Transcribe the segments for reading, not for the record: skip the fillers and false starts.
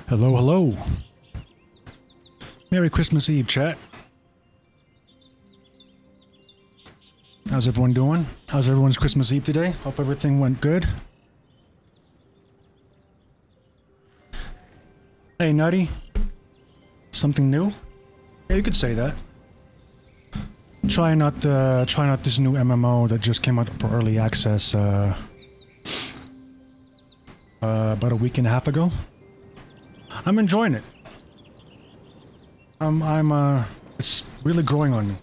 Hello, hello. Merry Christmas Eve, chat. How's everyone doing? How's everyone's Christmas Eve today? Hope everything went good. Hey, Nutty. Something new? Yeah, you could say that. Try not this new MMO that just came out for early access about a week and a half ago. I'm enjoying it. It's really growing on me.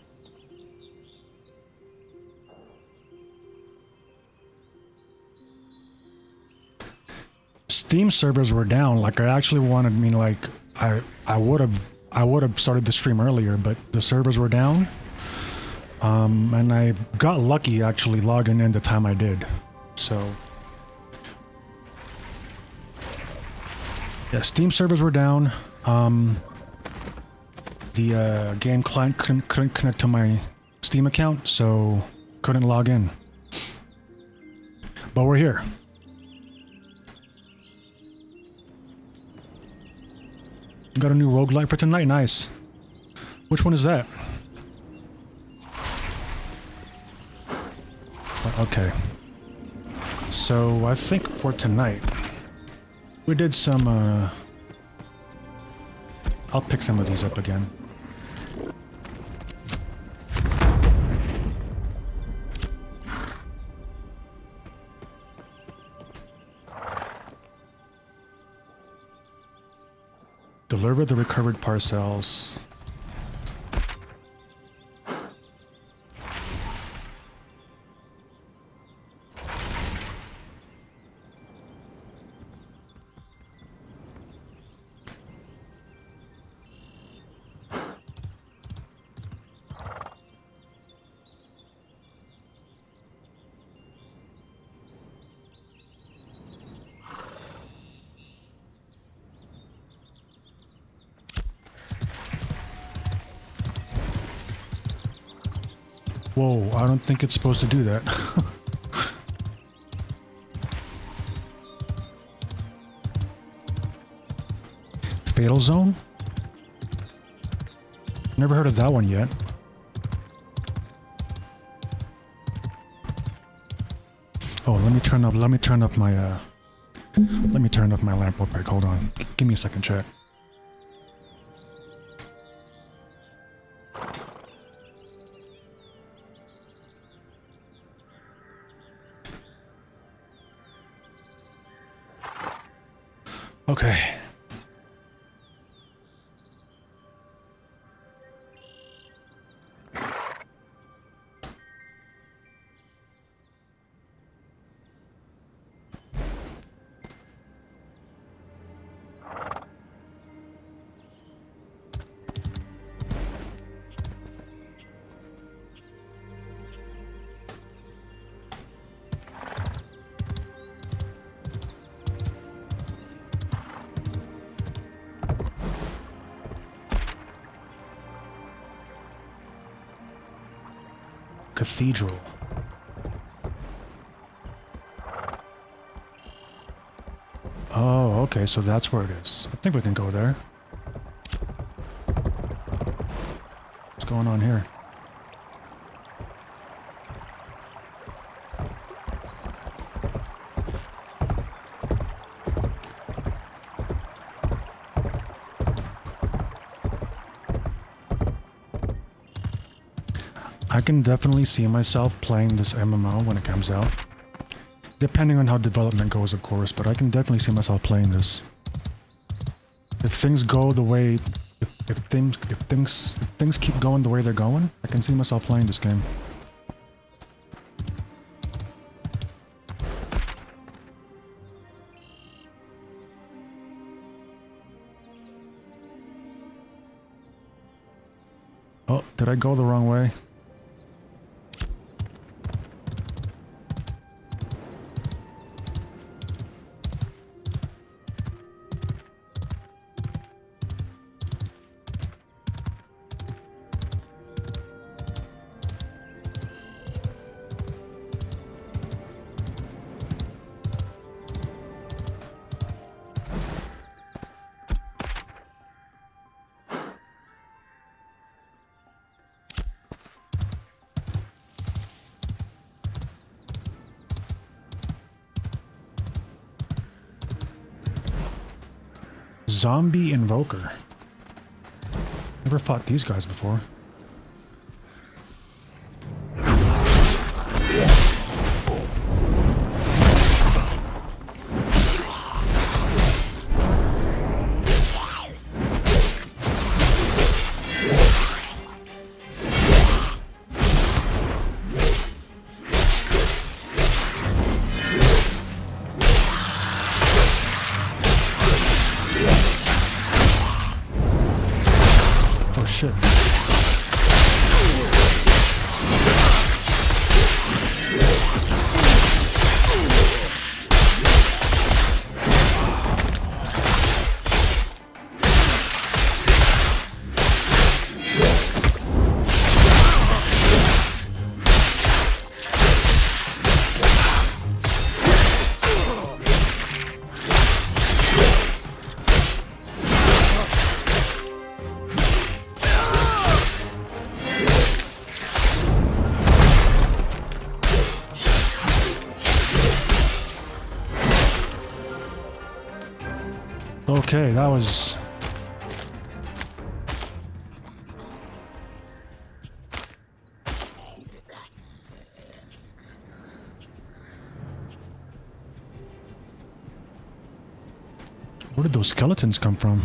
Steam servers were down. Like I actually wanted, I would have started the stream earlier, but the servers were down. And I got lucky actually logging in the time I did. So yeah, Steam servers were down. The game client couldn't connect to my Steam account, so couldn't log in. But we're here. Got a new roguelike for tonight, nice. Which one is that? Okay. So I think for tonight, we did some, I'll pick some of these up again. Deliver the recovered parcels. Whoa, I don't think it's supposed to do that. Fatal Zone? Never heard of that one yet. Oh, let me turn up my lamp real quick. Hold on. Give me a second, chat. Okay. Cathedral. Oh, okay, so that's where it is. I think we can go there. What's going on here? I can definitely see myself playing this MMO when it comes out. Depending on how development goes, of course, but I can definitely see myself playing this. If things go the way... If things keep going the way they're going, I can see myself playing this game. Oh, did I go the wrong way? zombie invoker. Never fought these guys before. Oh shit. Okay, that was... Where did those skeletons come from?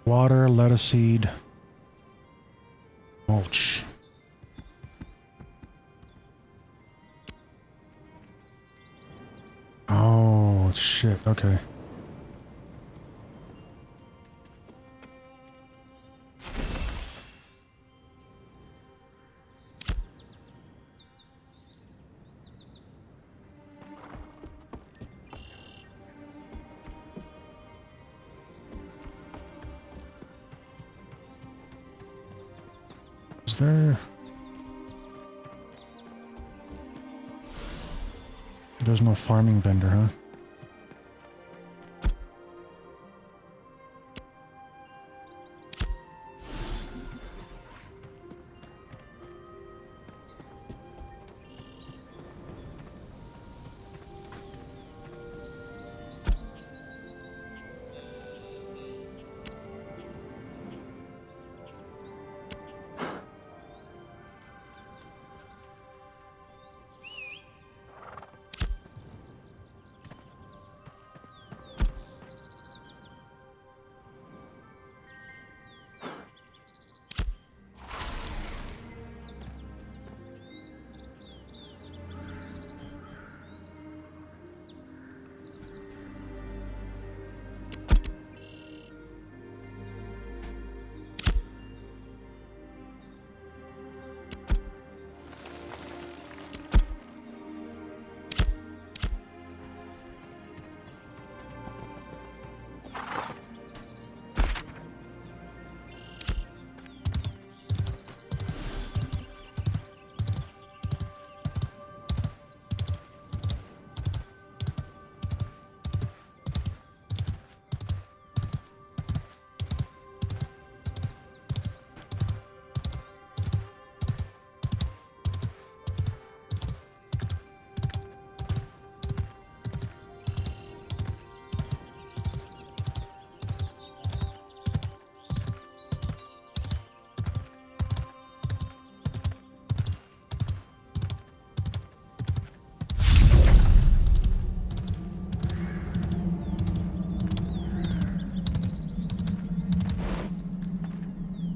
Water, lettuce seed, mulch. Oh, shit, okay. Is there... There's no farming vendor, huh?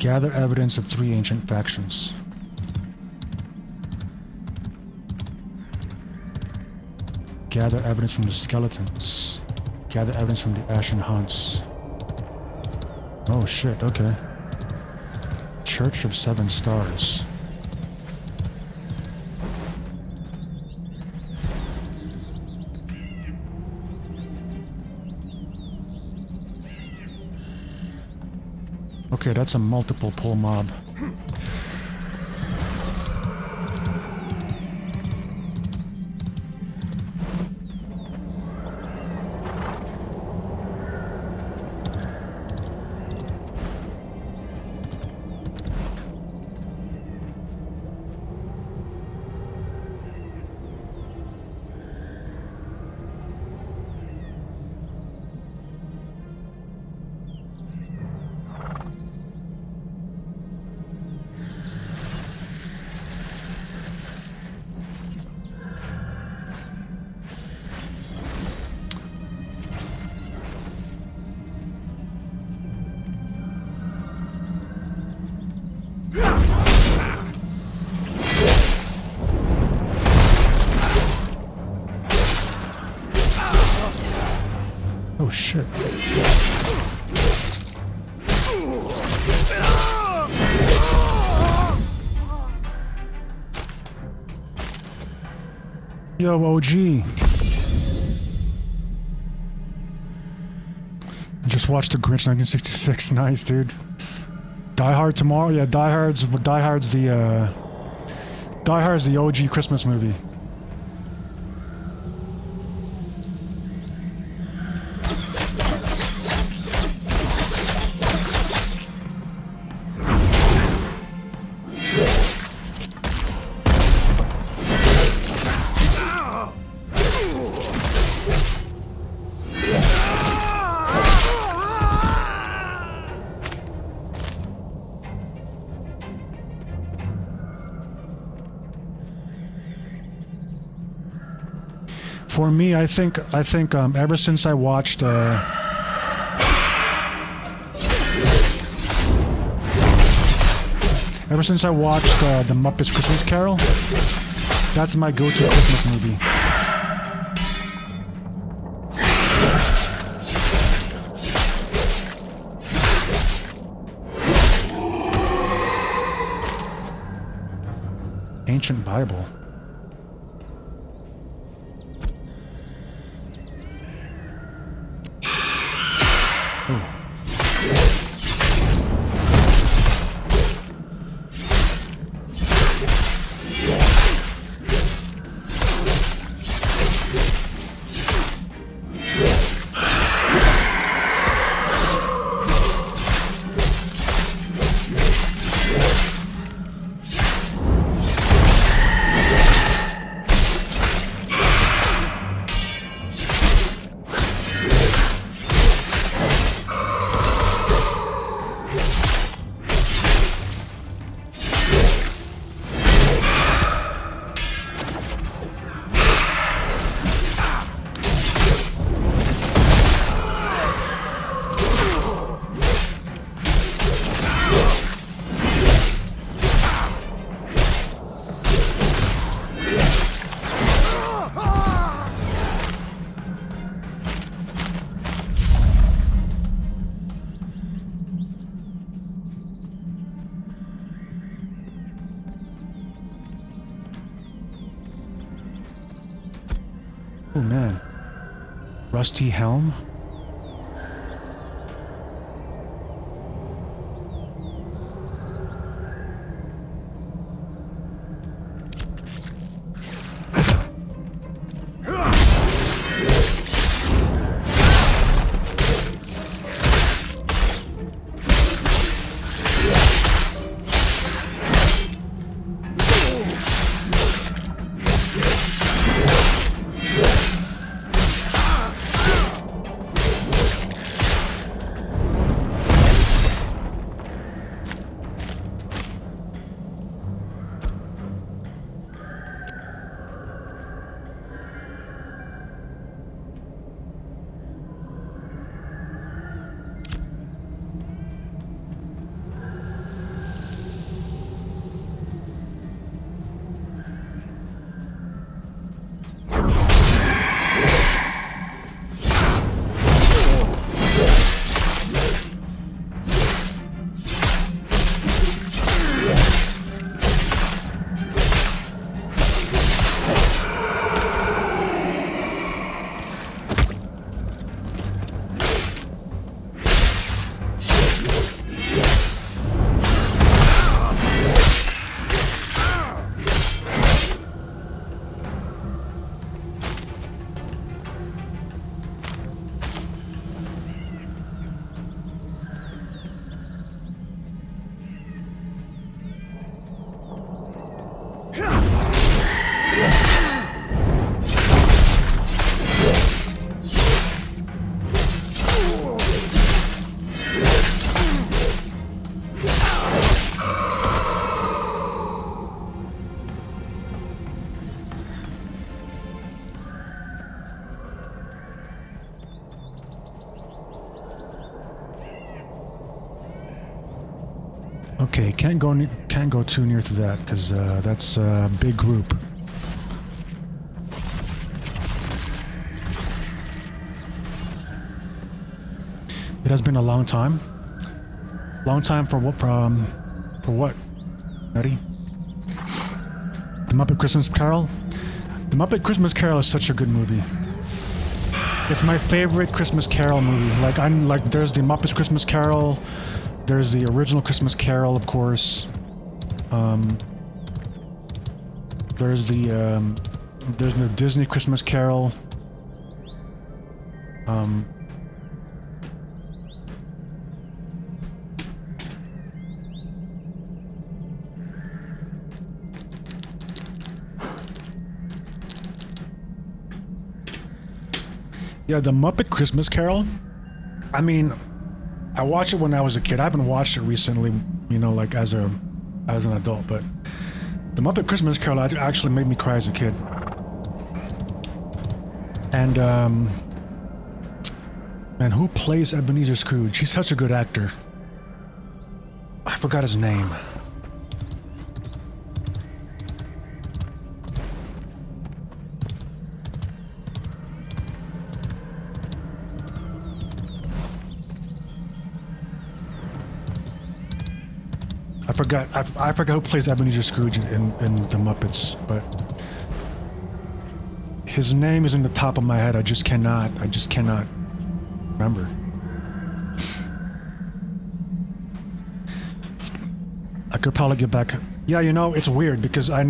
Gather evidence of 3 ancient factions. Gather evidence from the skeletons. Gather evidence from the ashen hunts. Oh shit, okay. Church of 7 Stars. Okay, that's a multiple pull mob. Oh shit. Yo, OG. I just watched The Grinch 1966. Nice, dude. Die Hard tomorrow? Yeah, Die Hard's the OG Christmas movie. For me, I think ever since I watched ever since I watched the Muppets Christmas Carol, that's my go-to Christmas movie. Ancient Bible. Oh man. Rusty helm? Okay, can't go too near to that because that's a big group. It has been a long time. Long time for what? For what? Ready? The Muppet Christmas Carol. The Muppet Christmas Carol is such a good movie. It's my favorite Christmas Carol movie. Like there's the Muppets Christmas Carol. There's the original Christmas Carol, of course. There's the Disney Christmas Carol. Yeah, the Muppet Christmas Carol. I mean, I watched it when I was a kid. I haven't watched it recently, you know, like as an adult, but the Muppet Christmas Carol actually made me cry as a kid. And man, who plays Ebenezer Scrooge? He's such a good actor. I forgot his name. I forgot who plays Ebenezer Scrooge in the Muppets, but his name is in the top of my head. I just cannot remember. I could probably get back. Yeah, you know, it's weird because I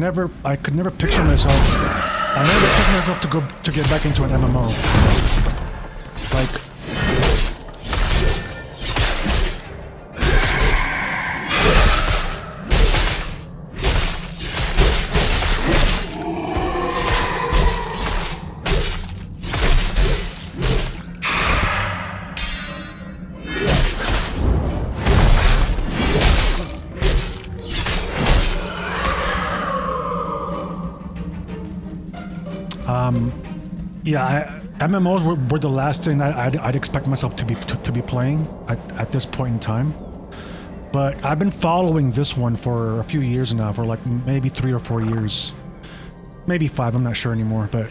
could never picture myself. I never picture myself to get back into an MMO. Like. Yeah, MMOs were the last thing I'd expect myself to be playing at this point in time. But I've been following this one for a few years now, for like maybe 3 or 4 years, maybe 5. I'm not sure anymore. But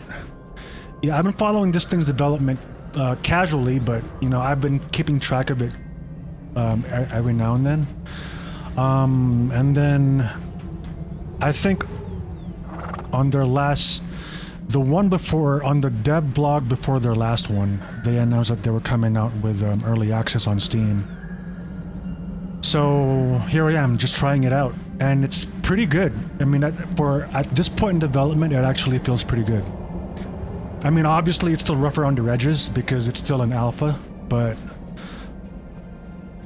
yeah, I've been following this thing's development casually, but you know, I've been keeping track of it every now and then. And then I think on their last. The one before, on the dev blog before their last one, they announced that they were coming out with early access on Steam. So here I am, just trying it out, and it's pretty good. I mean, at this point in development, it actually feels pretty good. I mean, obviously it's still rough around the edges because it's still an alpha, but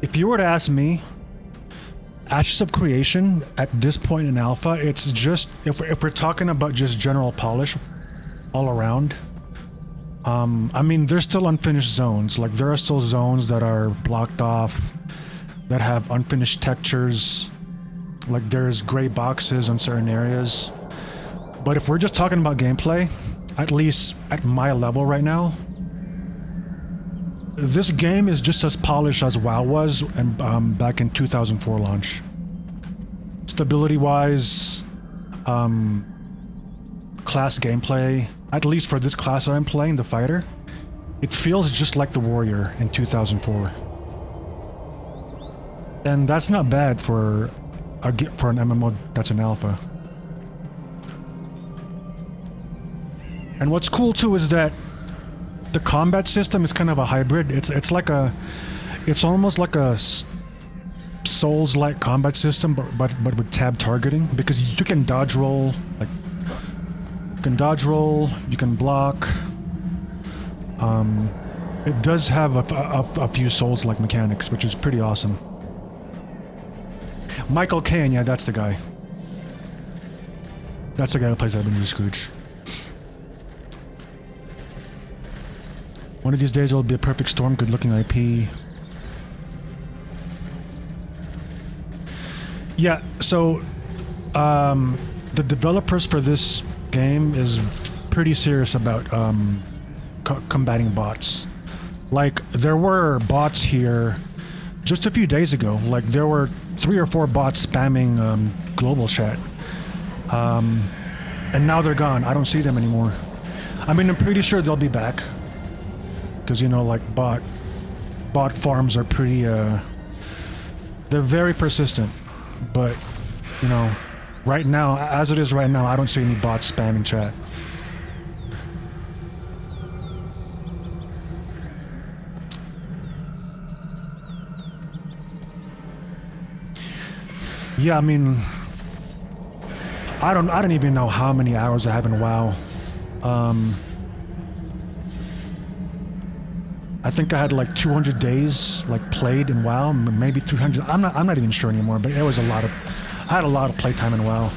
if you were to ask me, Ashes of Creation at this point in alpha, it's just, if we're talking about just general polish, all around. I mean, there's still unfinished zones. Like, there are still zones that are blocked off, that have unfinished textures. Like, there's gray boxes on certain areas. But if we're just talking about gameplay, at least at my level right now, this game is just as polished as WoW was back in 2004 launch. Stability-wise, class gameplay, at least for this class that I'm playing, the fighter, it feels just like the warrior in 2004. And that's not bad for an MMO that's an alpha. And what's cool too is that the combat system is kind of a hybrid. It's almost like a Souls-like combat system, but with tab targeting, because you can dodge roll, like. You can dodge roll, you can block. It does have a few Souls-like mechanics, which is pretty awesome. Michael Caine, yeah, that's the guy. That's the guy who plays Ebenezer Scrooge. One of these days it'll be a perfect storm, good-looking IP. Yeah, so the developers for this game is pretty serious about combating bots. Like, there were bots here just a few days ago. Like, there were 3 or 4 bots spamming global chat. And now they're gone. I don't see them anymore. I mean, I'm pretty sure they'll be back. Because, you know, like, bot farms are pretty, they're very persistent. But, you know, right now, as it is right now, I don't see any bots spamming chat. Yeah, I mean, I don't even know how many hours I have in WoW. I think I had like 200 days like played in WoW, maybe 300. I'm not even sure anymore, but it was a lot of, I had a lot of playtime in WoW.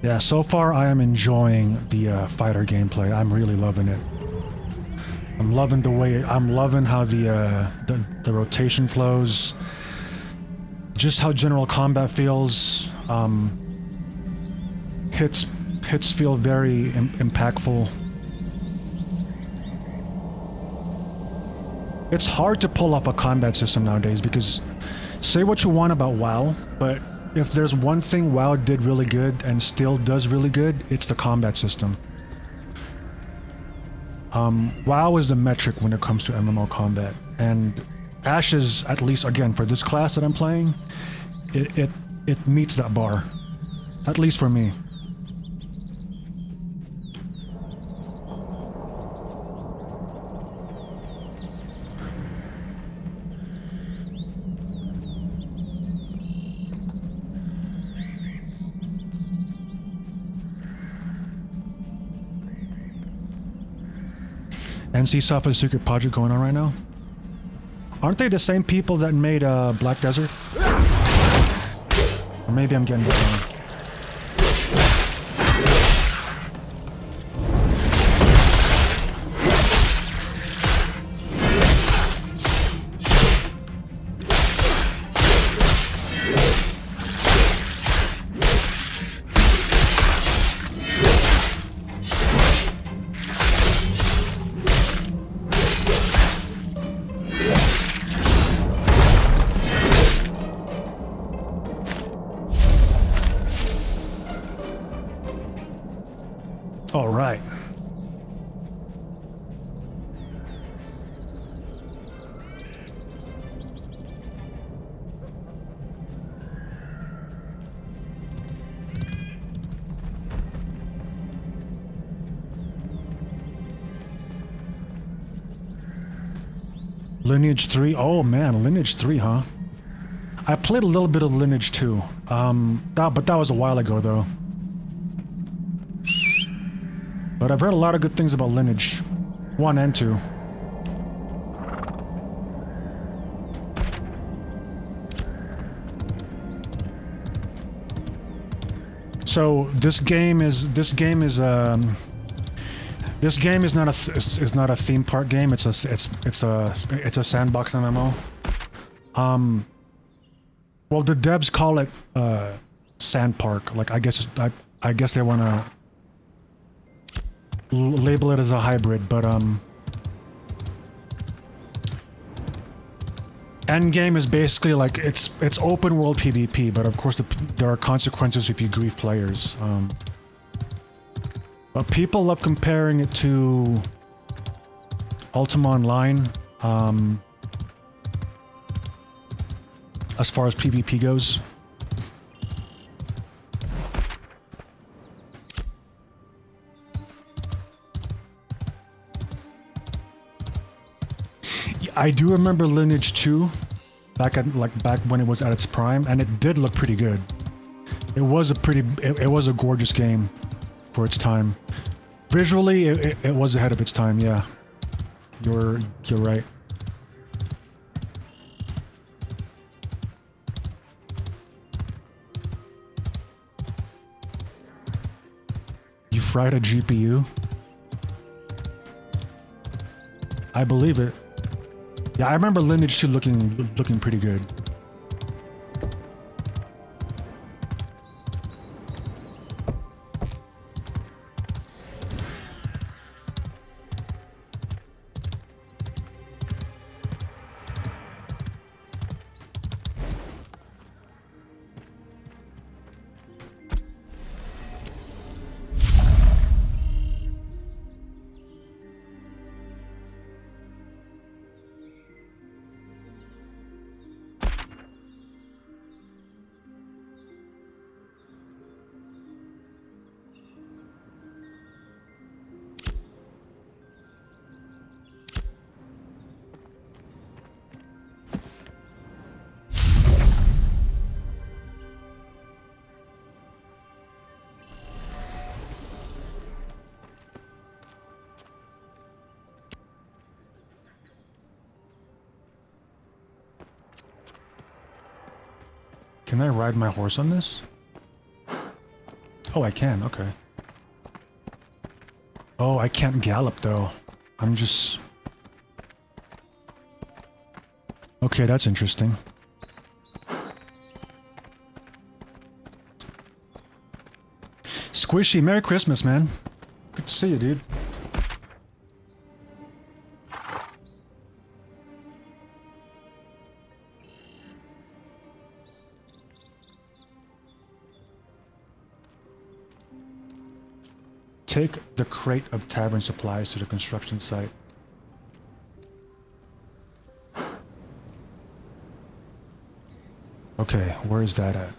Yeah, so far I am enjoying the fighter gameplay. I'm really loving it. I'm loving the way, I'm loving how the rotation flows. Just how general combat feels. Hits feel very impactful. It's hard to pull off a combat system nowadays because say what you want about WoW, but if there's one thing WoW did really good and still does really good, it's the combat system. WoW is the metric when it comes to MMO combat, and Ashes, at least again for this class that I'm playing, it meets that bar, at least for me. NCSoft has a secret project going on right now. Aren't they the same people that made Black Desert? Or maybe I'm getting that wrong. All right. Lineage 3. Oh man, Lineage 3, huh? I played a little bit of Lineage 2. But that was a while ago though. But I've heard a lot of good things about Lineage 1 and 2. So this game is not a theme park game. It's a sandbox MMO. Well, the devs call it sand park. Like I guess they want to label it as a hybrid, but Endgame is basically like it's open world PvP, but of course there are consequences if you grief players. But people love comparing it to Ultima Online as far as PvP goes. I do remember Lineage 2 back when it was at its prime, and it did look pretty good. It was a gorgeous game for its time. Visually, it was ahead of its time. Yeah, you're right. You fried a GPU? I believe it. Yeah, I remember Lineage 2 looking pretty good. Can I ride my horse on this? Oh, I can, okay. Oh, I can't gallop though. I'm just... Okay, that's interesting. Squishy, Merry Christmas, man. Good to see you, dude. Take the crate of tavern supplies to the construction site. Okay, where is that at?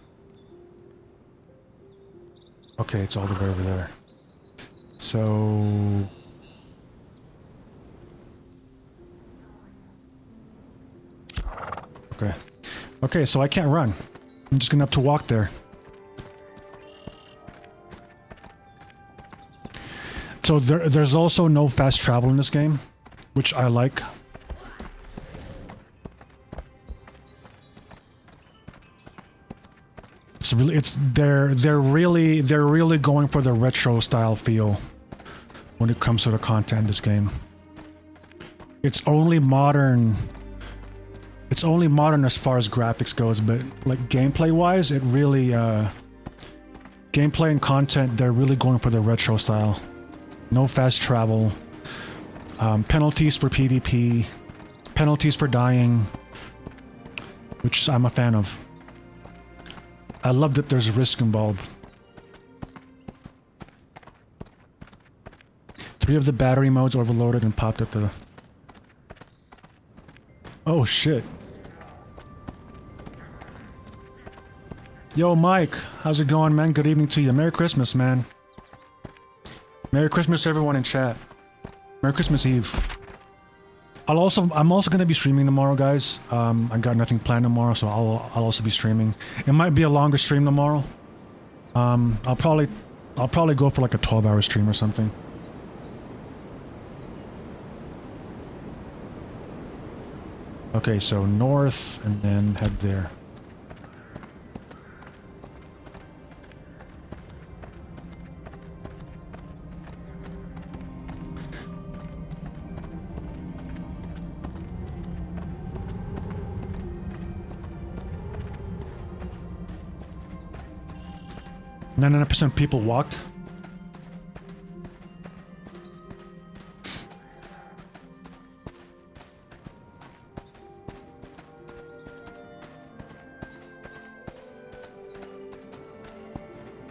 Okay, it's all the way over there. So... Okay. Okay, so I can't run. I'm just gonna have to walk there. So there's also no fast travel in this game, which I like. It's really they're really going for the retro style feel when it comes to the content in this game. It's only modern. It's only modern as far as graphics goes, but like gameplay wise, it really gameplay and content, they're really going for the retro style. No fast travel, penalties for PvP, penalties for dying, which I'm a fan of. I love that there's risk involved. 3 of the battery modes overloaded and popped at the... Oh shit. Yo Mike, how's it going, man? Good evening to you. Merry Christmas, man. Merry Christmas to everyone in chat. Merry Christmas Eve. I'm also going to be streaming tomorrow, guys. I got nothing planned tomorrow, so I'll also be streaming. It might be a longer stream tomorrow. I'll probably go for like a 12-hour stream or something. Okay, so north and then head there. %, people walked.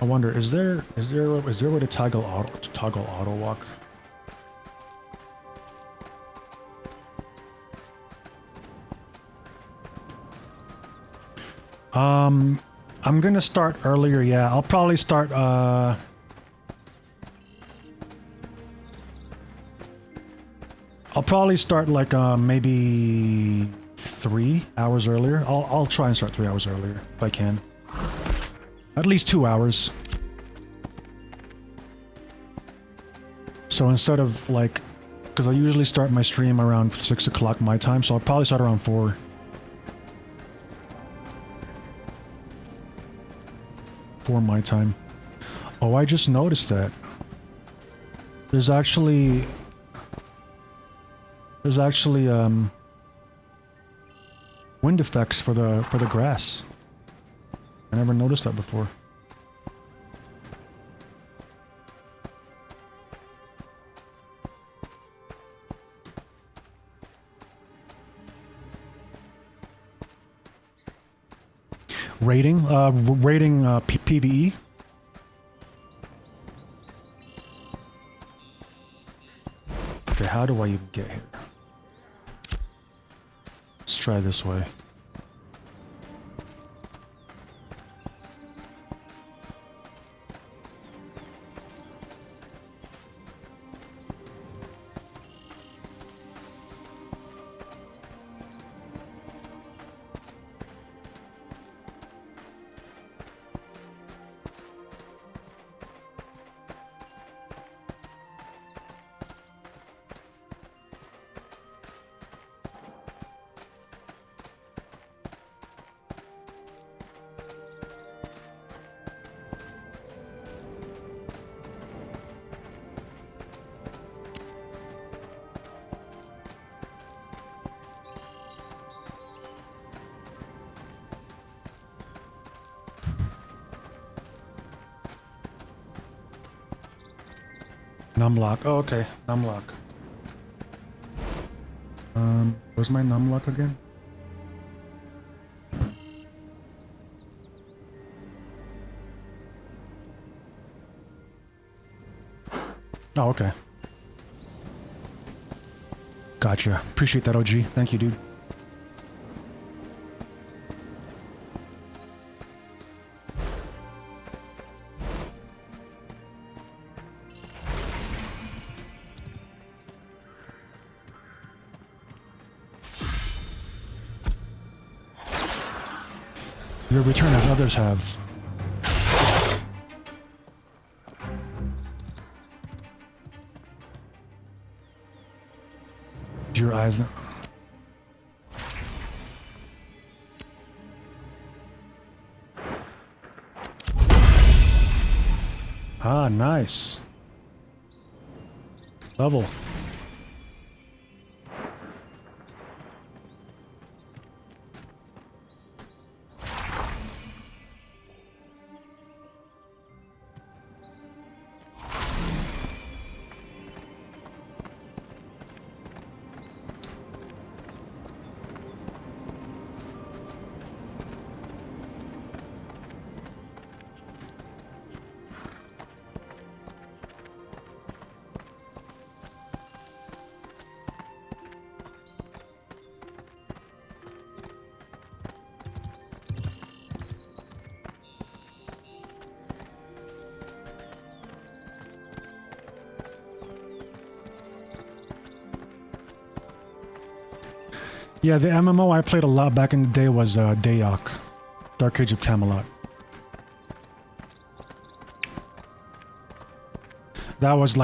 I wonder, is there a way to toggle auto walk? I'm gonna start earlier, yeah. I'll probably start, I'll probably start like maybe 3 hours earlier. I'll try and start 3 hours earlier if I can. At least 2 hours. So instead of like, because I usually start my stream around 6 o'clock my time, so I'll probably start around 4. 4 my time. Oh, I just noticed that. There's actually wind effects for the grass. I never noticed that before. Rating? PvE? Okay, how do I even get here? Let's try this way. Numlock. Oh, okay. Numlock. Where's my numlock again? Oh, okay. Gotcha. Appreciate that, OG. Thank you, dude. Your return as others have. Your eyes. Ah, nice. Level. Yeah, the MMO I played a lot back in the day was Dayok, Dark Age of Camelot. That was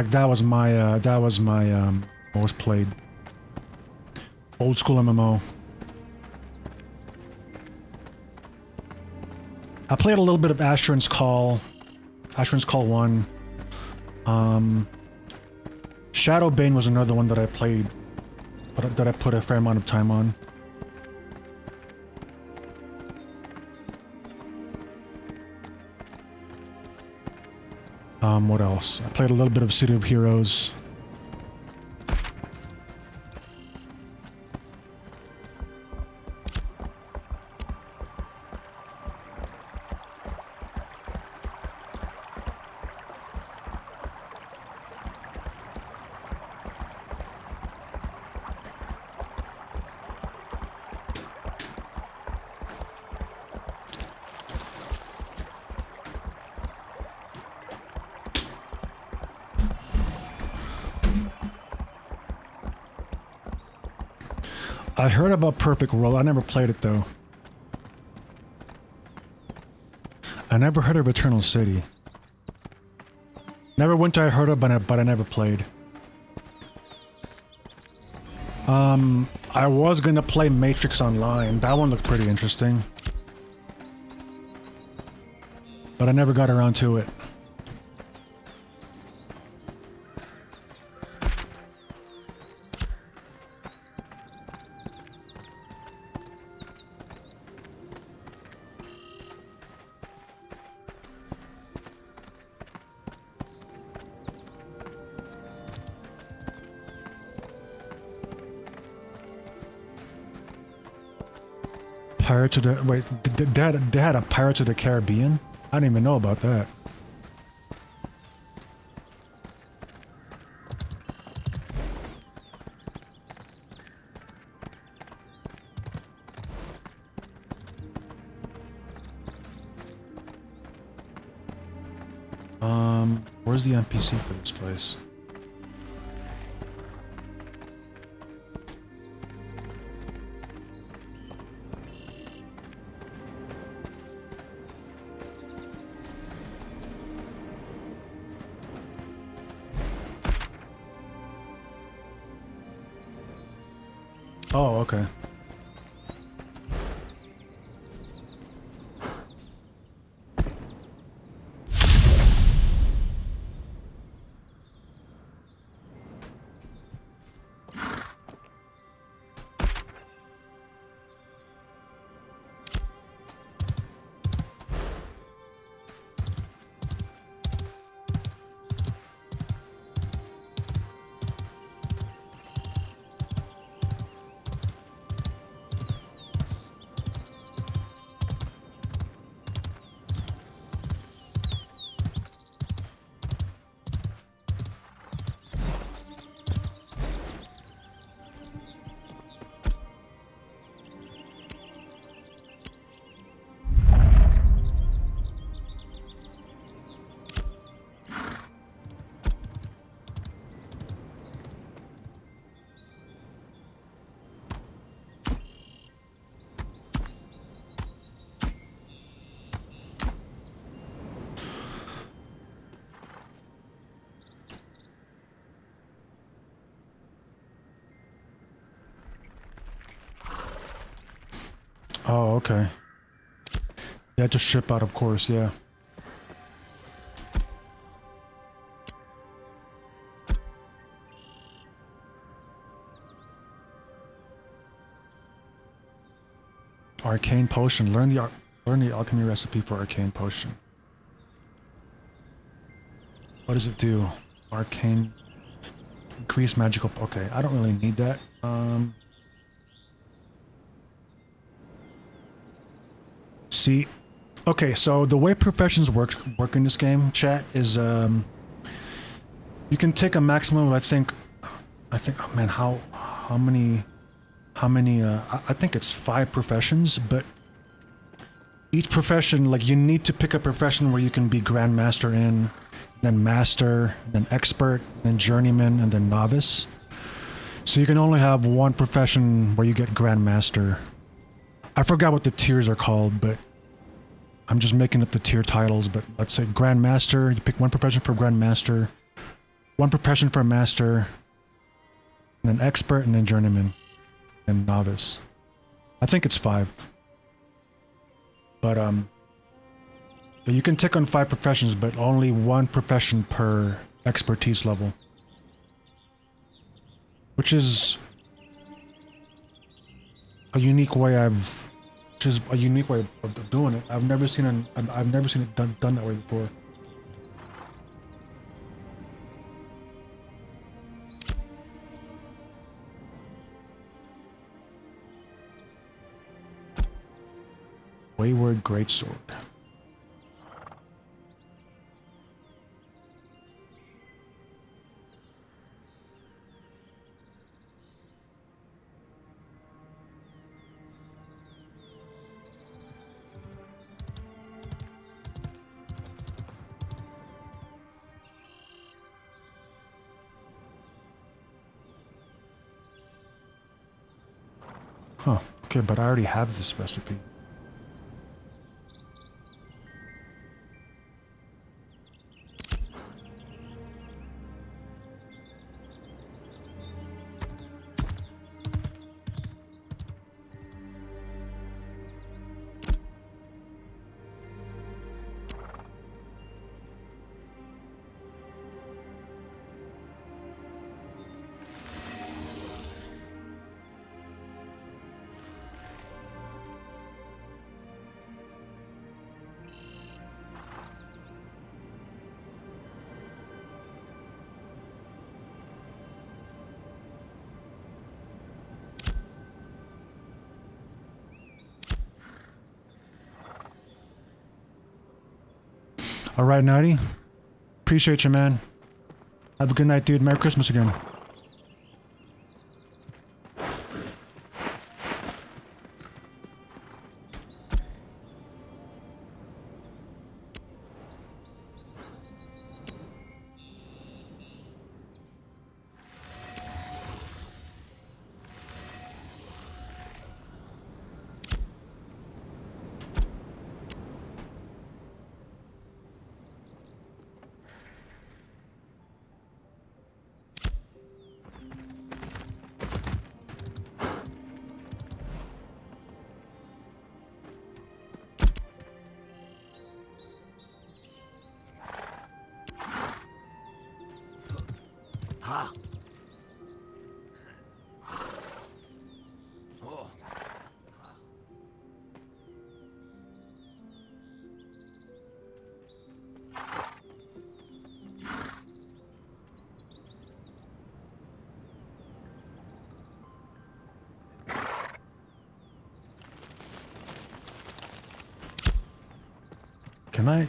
my most played old school MMO. I played a little bit of Asheron's Call 1. Shadowbane was another one that I played, but that I put a fair amount of time on. What else? I played a little bit of City of Heroes. I heard about Perfect World. I never played it though. I never heard of Eternal City. Never went to I heard of, but I never played. I was gonna play Matrix Online. That one looked pretty interesting. But I never got around to it. Pirates of the... Wait, they had a Pirates of the Caribbean? I didn't even know about that. Where's the NPC for this place? Oh, okay. Oh, okay. Yeah, just ship out, of course, yeah. Arcane potion. Learn the alchemy recipe for arcane potion. What does it do? Arcane. Increase magical. Okay, I don't really need that. See, okay, so the way professions work in this game, chat, is you can take a maximum of I think, oh man, how many, I think it's 5 professions, but each profession, like, you need to pick a profession where you can be grandmaster in, then master, then expert, then journeyman, and then novice. So you can only have one profession where you get grandmaster. I forgot what the tiers are called, but I'm just making up the tier titles, but let's say grandmaster, you pick one profession for grandmaster, one profession for master, and then expert, and then journeyman, and novice. I think it's 5. But you can tick on 5 professions, but only one profession per expertise level. Which is a unique way of doing it. I've never seen it done that way before. Wayward Greatsword. Huh. Okay, but I already have this recipe. All right, Nighty. Appreciate you, man. Have a good night, dude. Merry Christmas again.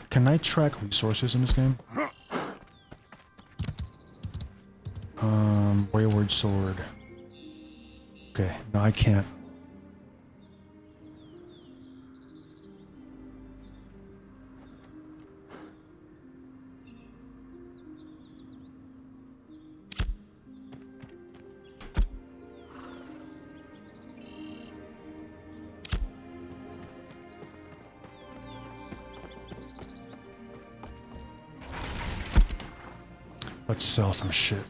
Can I track resources in this game? Wayward sword. Okay, no, I can't. Let's sell some shit.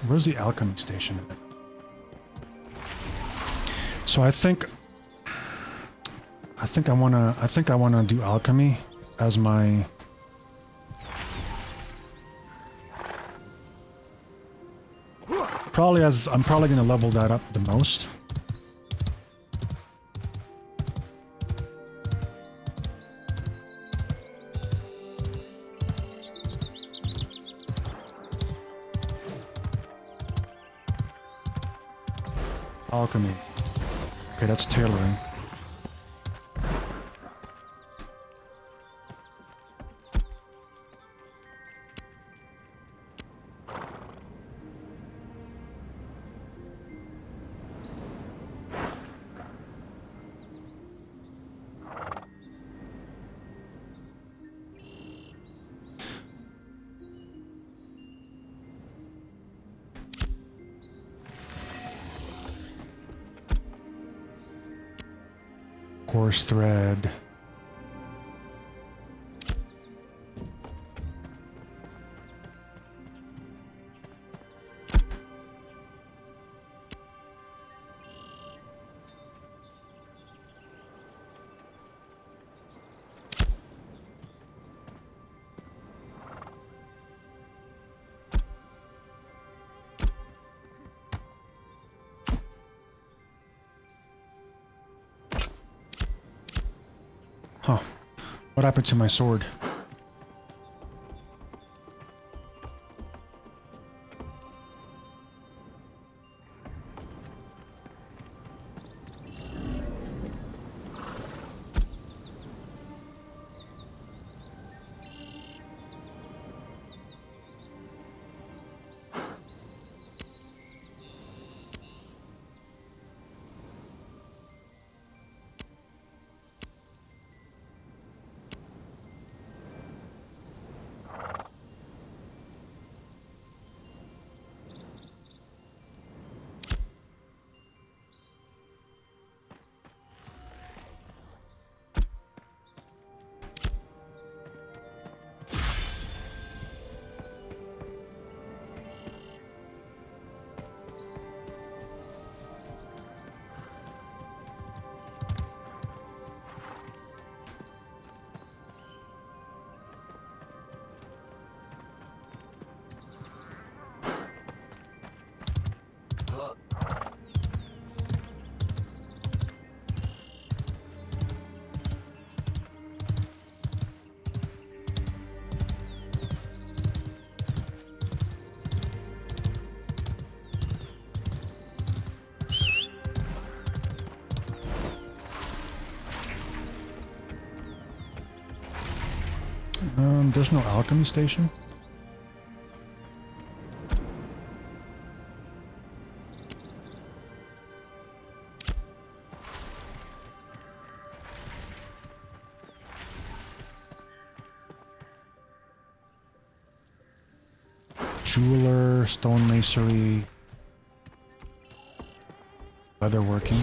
Where's the alchemy station? So I think I wanna do alchemy as my I'm probably gonna level that up the most. Alchemy. Okay, that's tailoring. Coarse thread. Huh. What happened to my sword? There's no alchemy station? Jeweler, stonemasonry, leatherworking.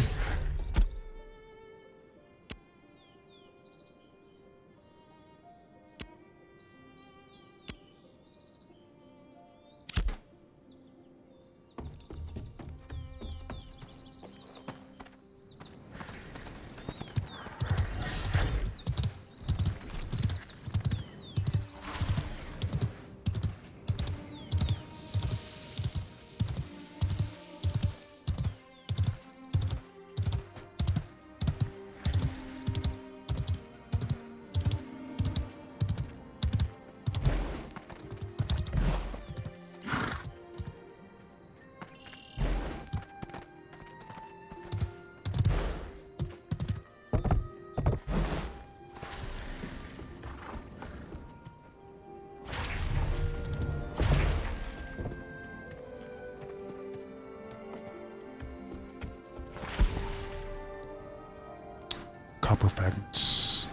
Copper fragments.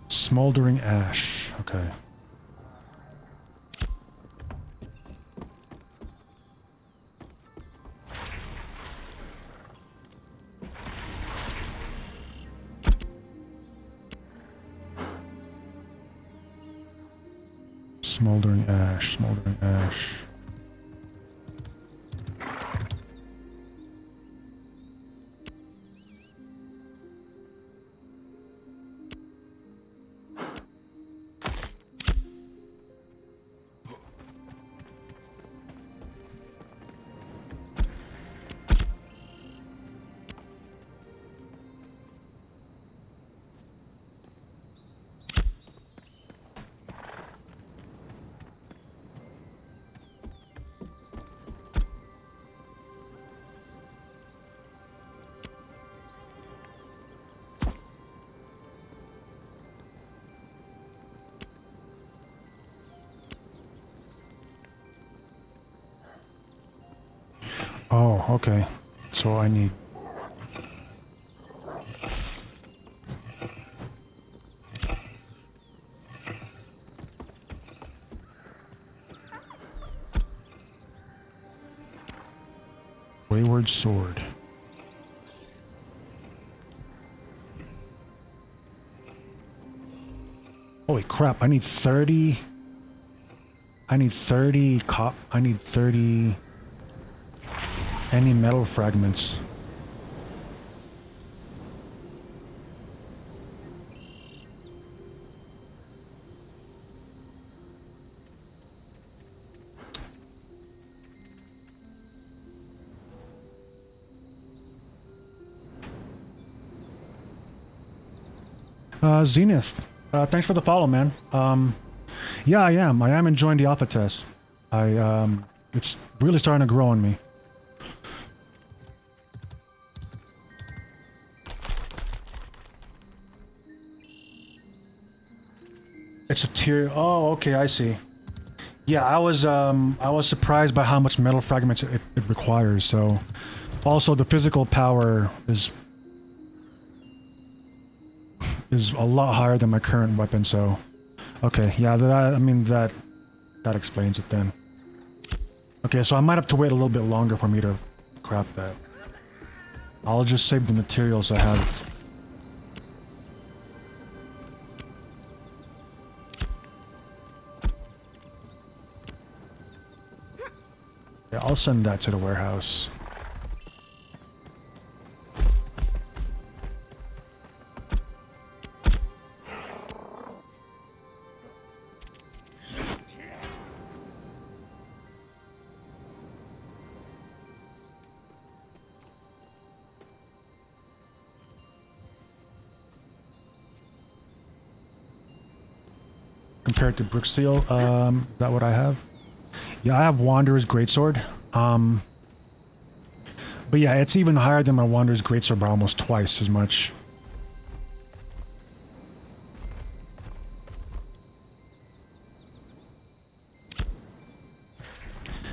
Smoldering ash. Okay. Smoldering ash, smoldering ash. Oh, okay. So I need... Wayward sword. Holy crap, I need 30... I need 30 I need 30... Any metal fragments. Zenith, thanks for the follow, man. Yeah, I am. I am enjoying the alpha test. It's really starting to grow on me. It's a tier. Oh, okay, I see. Yeah, I was surprised by how much metal fragments it requires. So, also the physical power is a lot higher than my current weapon. So, okay, yeah, I mean that explains it then. Okay, so I might have to wait a little bit longer for me to craft that. I'll just save the materials I have. Yeah, I'll send that to the warehouse. Compared to Brooksteel, is that what I have? Yeah, I have Wanderer's Greatsword. But yeah, it's even higher than my Wanderer's Greatsword by almost twice as much.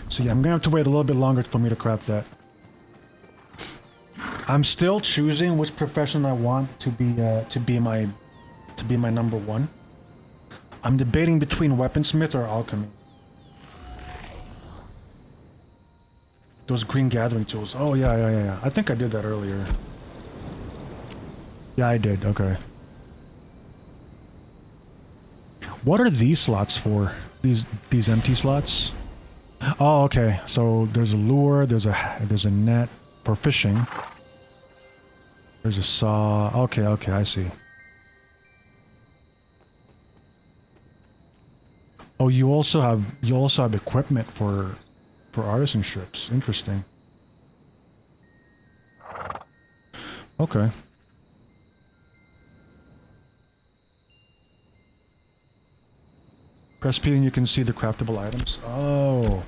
So yeah, I'm gonna have to wait a little bit longer for me to craft that. I'm still choosing which profession I want to be my number one. I'm debating between weaponsmith or alchemy. Those green gathering tools. Oh, yeah. I think I did that earlier. Yeah, I did. Okay. What are these slots for? These empty slots? Oh, okay. So there's a lure, there's a net for fishing. There's a saw. Okay, I see. Oh, you also have equipment for artisan strips. Interesting. Okay. Press P and you can see the craftable items. Oh.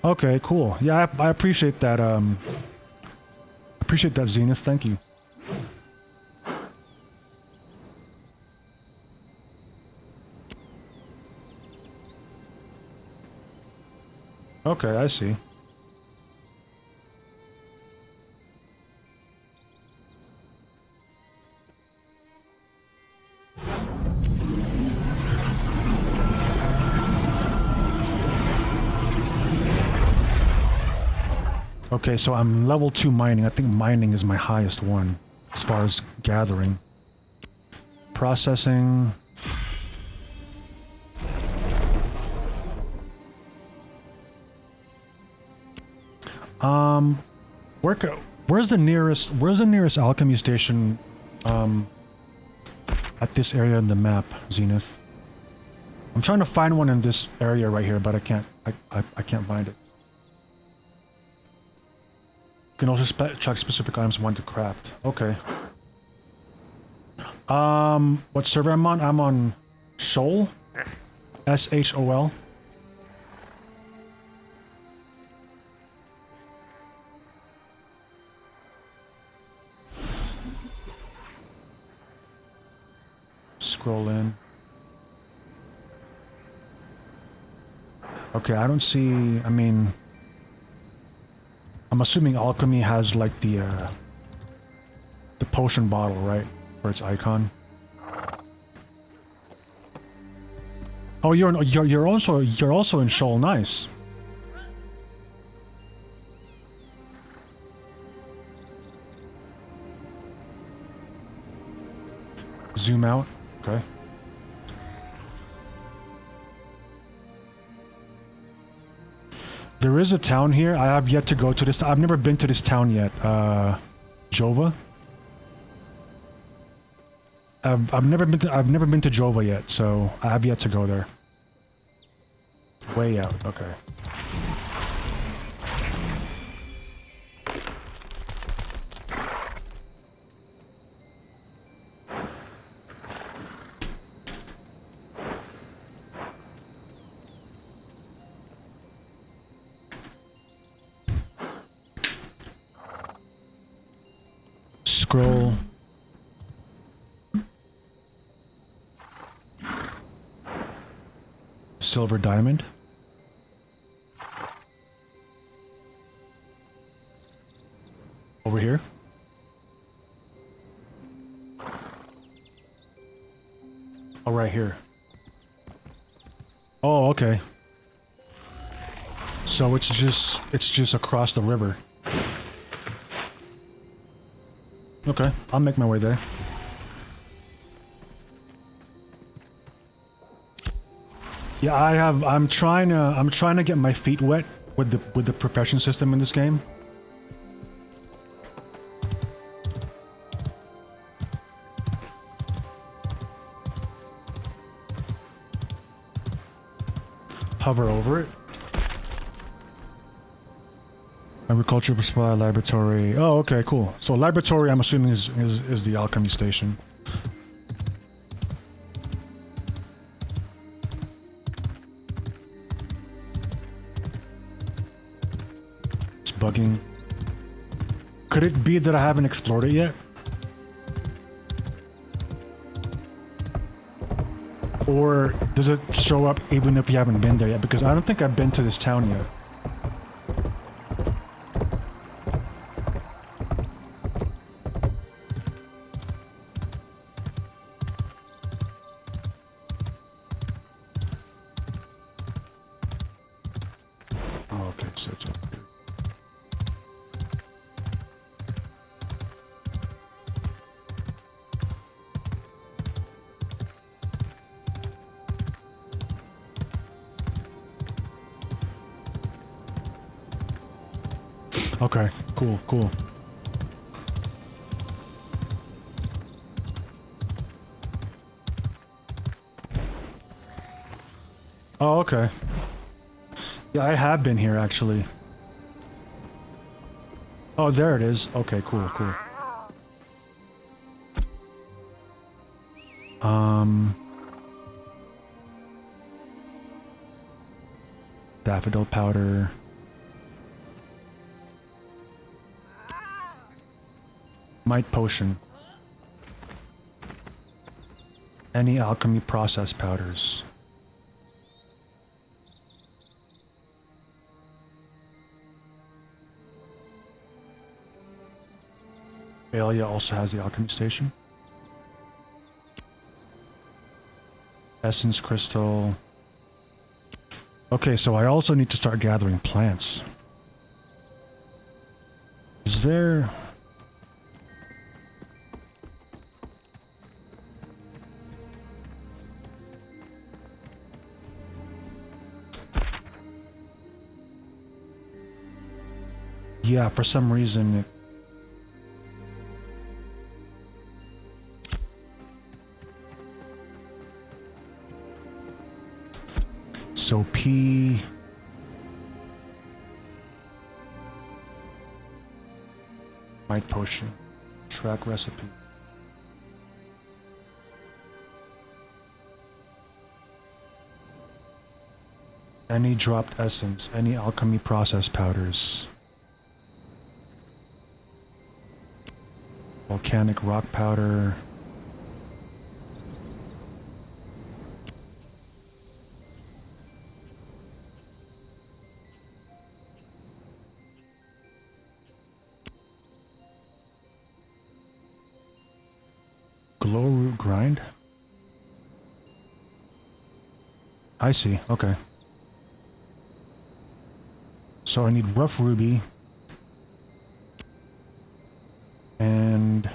Okay, cool. Yeah, I appreciate that, appreciate that, Zenith. Thank you. Okay, I see. Okay, so I'm level 2 mining. I think mining is my highest one as far as gathering. Processing. Where's the nearest alchemy station at this area in the map, Zenith? I'm trying to find one in this area right here, but I can't find it. You can also check specific items you want to craft. Okay. What server I'm on? I'm on Shoal. S-H-O-L. Scroll in. Okay, I don't see... I mean... I'm assuming alchemy has like the potion bottle, right? For its icon. Oh, you're also in Shoal. Nice. Zoom out. Okay. There is a town here. I have yet to go to this. I've never been to this town yet. Jova. I've never been to Jova yet, so I have yet to go there. Way out, okay. Scroll. Silver diamond. Over here. Oh, right here. Oh, okay. So it's just across the river. Okay, I'll make my way there. Yeah, I'm trying to get my feet wet with the profession system in this game. Hover over it. Agricultural supply laboratory. Oh, okay, cool. So laboratory, I'm assuming is the alchemy station. It's bugging. Could it be that I haven't explored it yet? Or does it show up even if you haven't been there yet? Because I don't think I've been to this town yet. Oh, okay, so it's up here. Okay, cool, cool. Oh, okay. Yeah, I have been here, actually. Oh, there it is. Okay, cool, cool. Daffodil powder. Might potion. Any alchemy process powders. Aelia also has the alchemy station. Essence crystal. Okay, so I also need to start gathering plants. Is there... Yeah, for some reason it... So P... Might potion. Track recipe. Any dropped essence. Any alchemy process powders. Volcanic rock powder. Glow root grind? I see, okay. So I need rough ruby. And...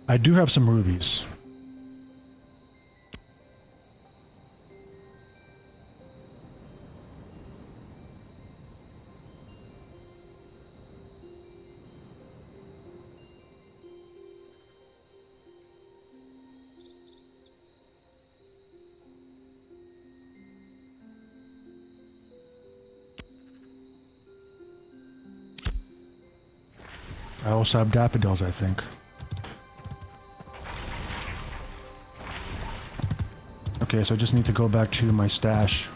I do have some rubies. I also have daffodils, I think. Okay, so I just need to go back to my stash.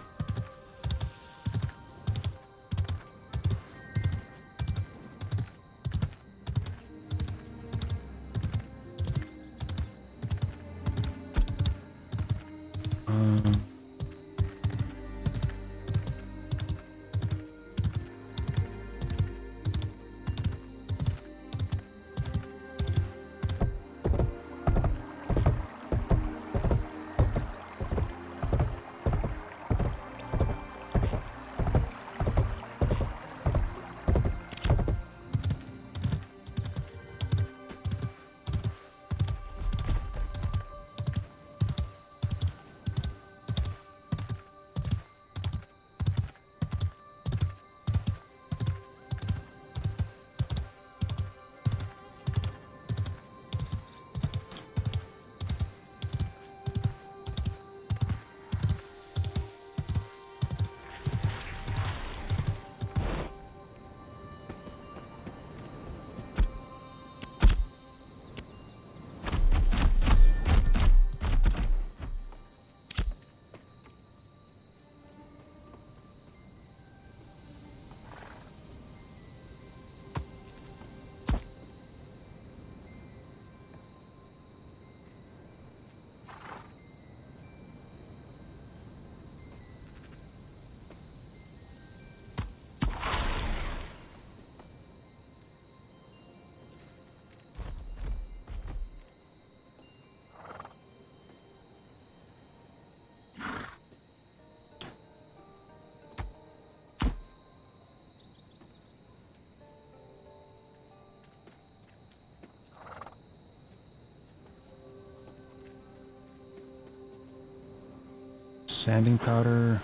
Sanding powder.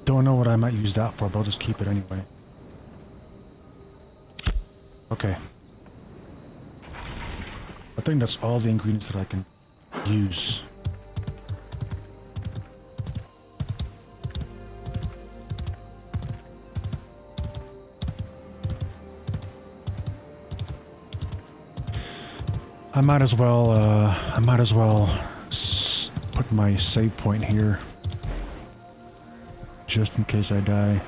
Don't know what I might use that for, but I'll just keep it anyway. Okay. I think that's all the ingredients that I can use. I might as well put my save point here, just in case I die.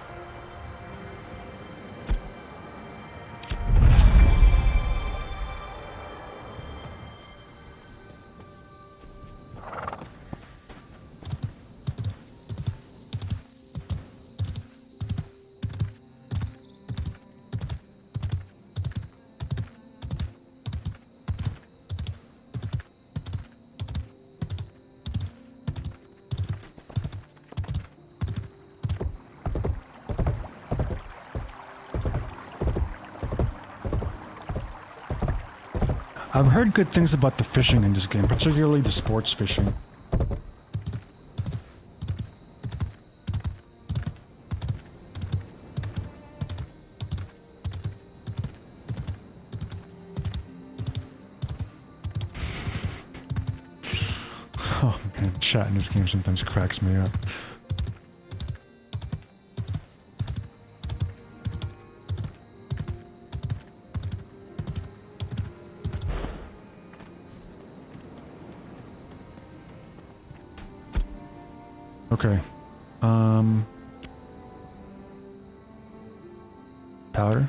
I've heard good things about the fishing in this game, particularly the sports fishing. Oh man, chat in this game sometimes cracks me up. Okay. Powder.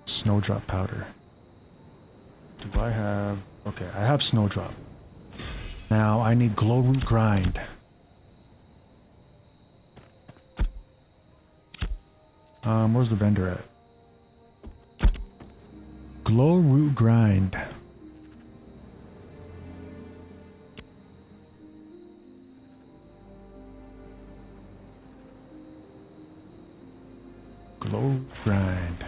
Snowdrop powder. Do I have... Okay, I have snowdrop. Now I need glowroot grind. Where's the vendor at? Glowroot grind. Glow grind.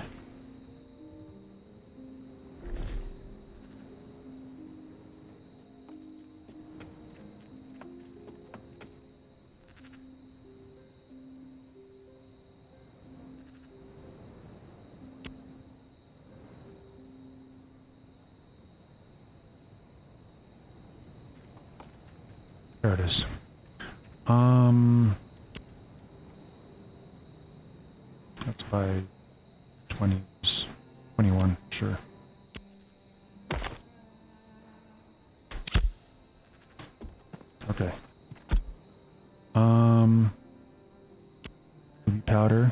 There it is. Let's buy 20, 21, sure. Okay. Powder.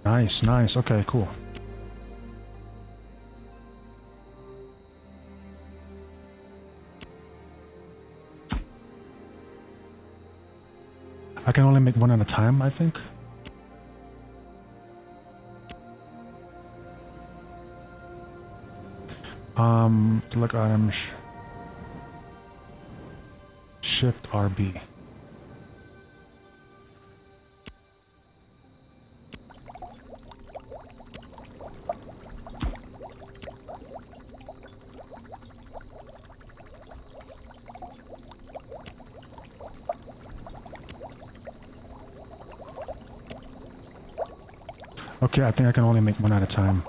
Nice, nice. Okay, cool. I can only make one at a time, I think. Select items. Shift RB. Okay, I think I can only make one at a time.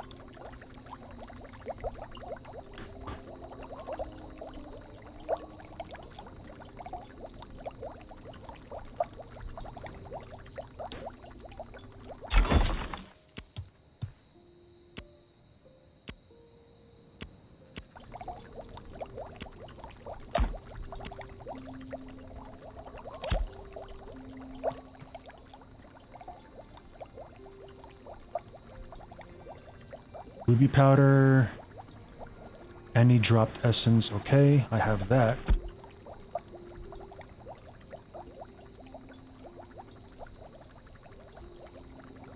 Ruby powder, any dropped essence, okay, I have that.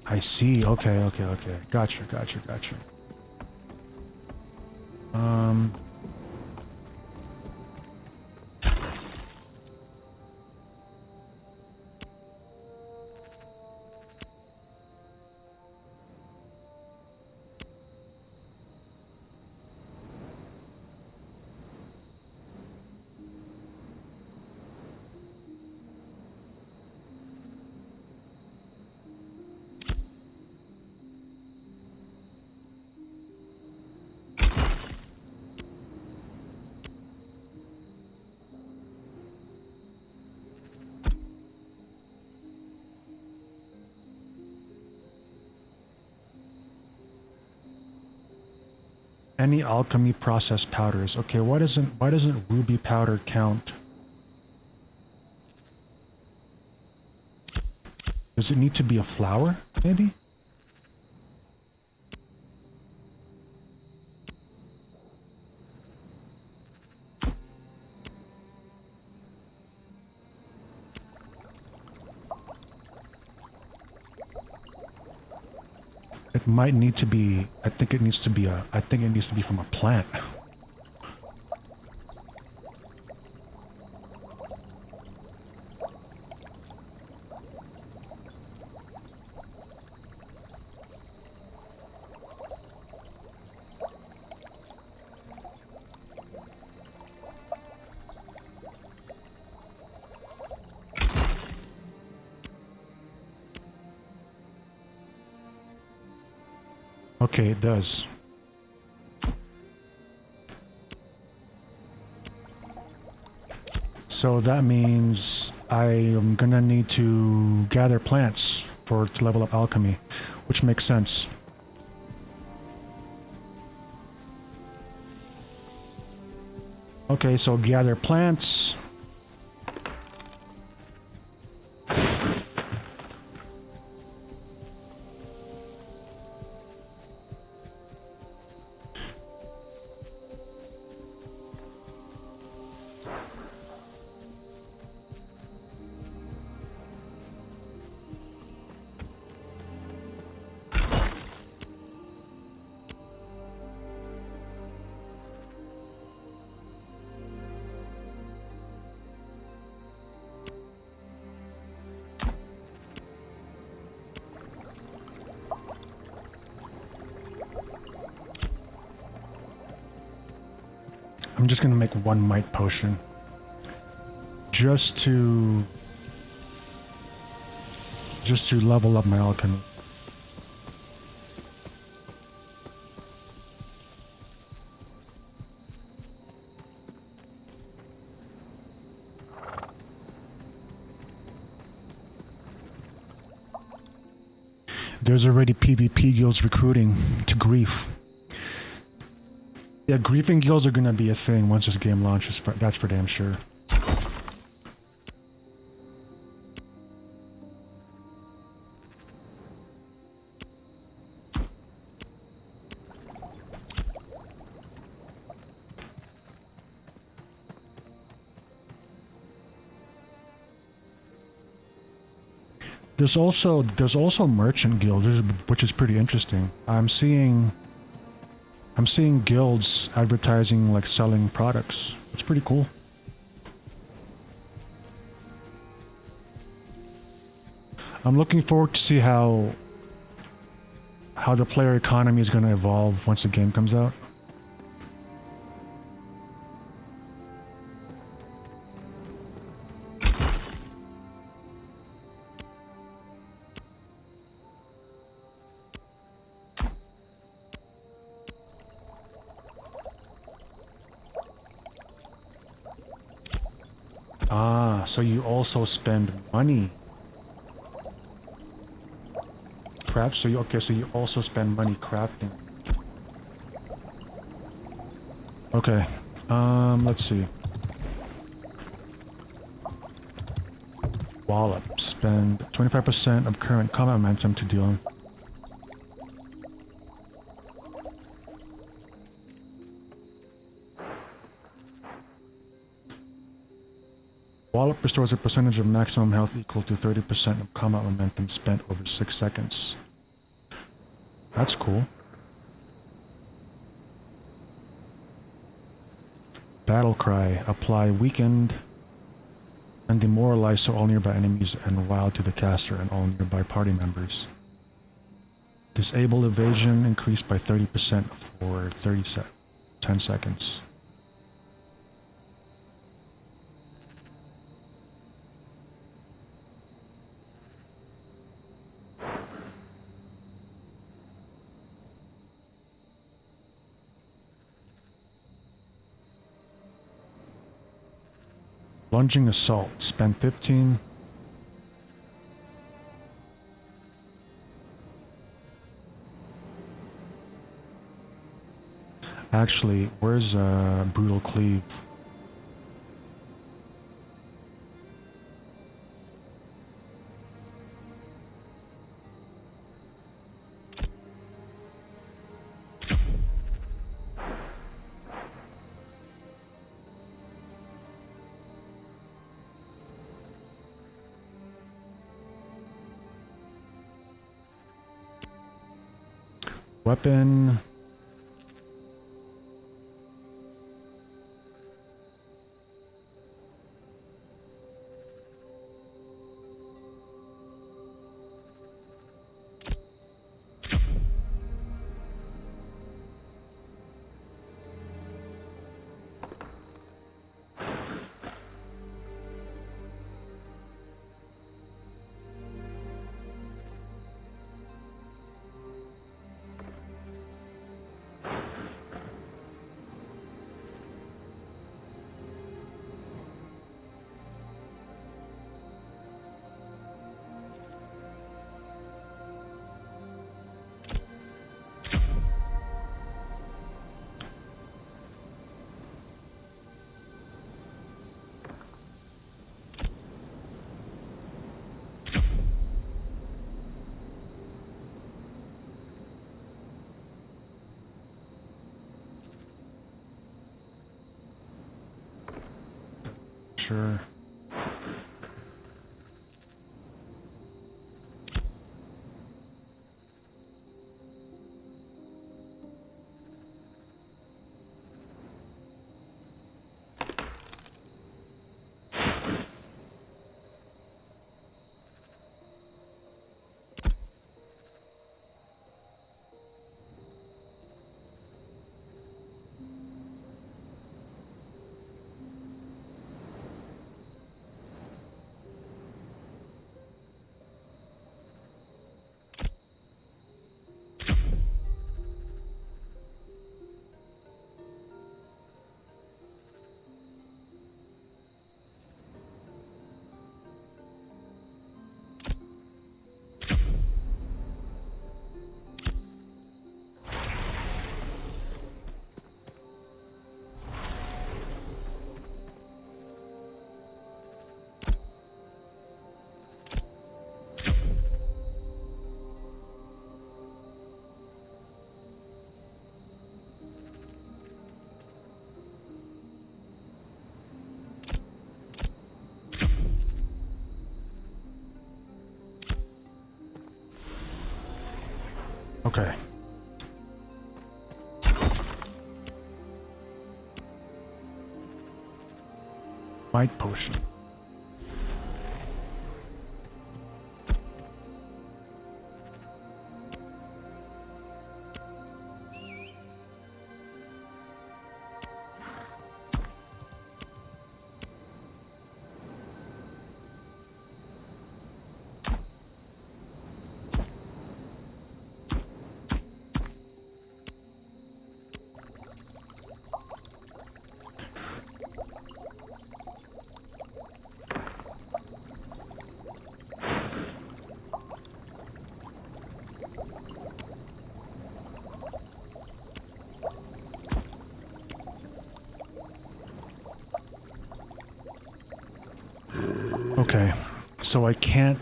I see, okay, okay, okay, gotcha, gotcha, gotcha. Any alchemy process powders. Okay, why doesn't ruby powder count? Does it need to be a flower, maybe? It might need to be, I think it needs to be from a plant. Okay, it does. So that means I am gonna need to gather plants to level up alchemy, which makes sense. Okay, so gather plants. I'm just gonna make one might potion. Just to level up my alchemy. There's already PvP guilds recruiting to grief. Yeah, griefing guilds are gonna be a thing once this game launches, that's for damn sure. There's also merchant guilds, which is pretty interesting. I'm seeing guilds advertising, like, selling products. It's pretty cool. I'm looking forward to see how the player economy is going to evolve once the game comes out. Ah, so you also spend money. Craft, so you also spend money crafting. Okay. Let's see. Wallop, spend 25% of current combat momentum to deal. Wallop restores a percentage of maximum health equal to 30% of combat momentum spent over 6 seconds. That's cool. Battle Cry. Apply weakened and demoralize so all nearby enemies and wild to the caster and all nearby party members. Disable evasion increased by 30% for 10 seconds. Lunging assault. Spend 15. Actually, where's brutal cleave? Weapon. sure. Okay. Might potion. Okay, so I can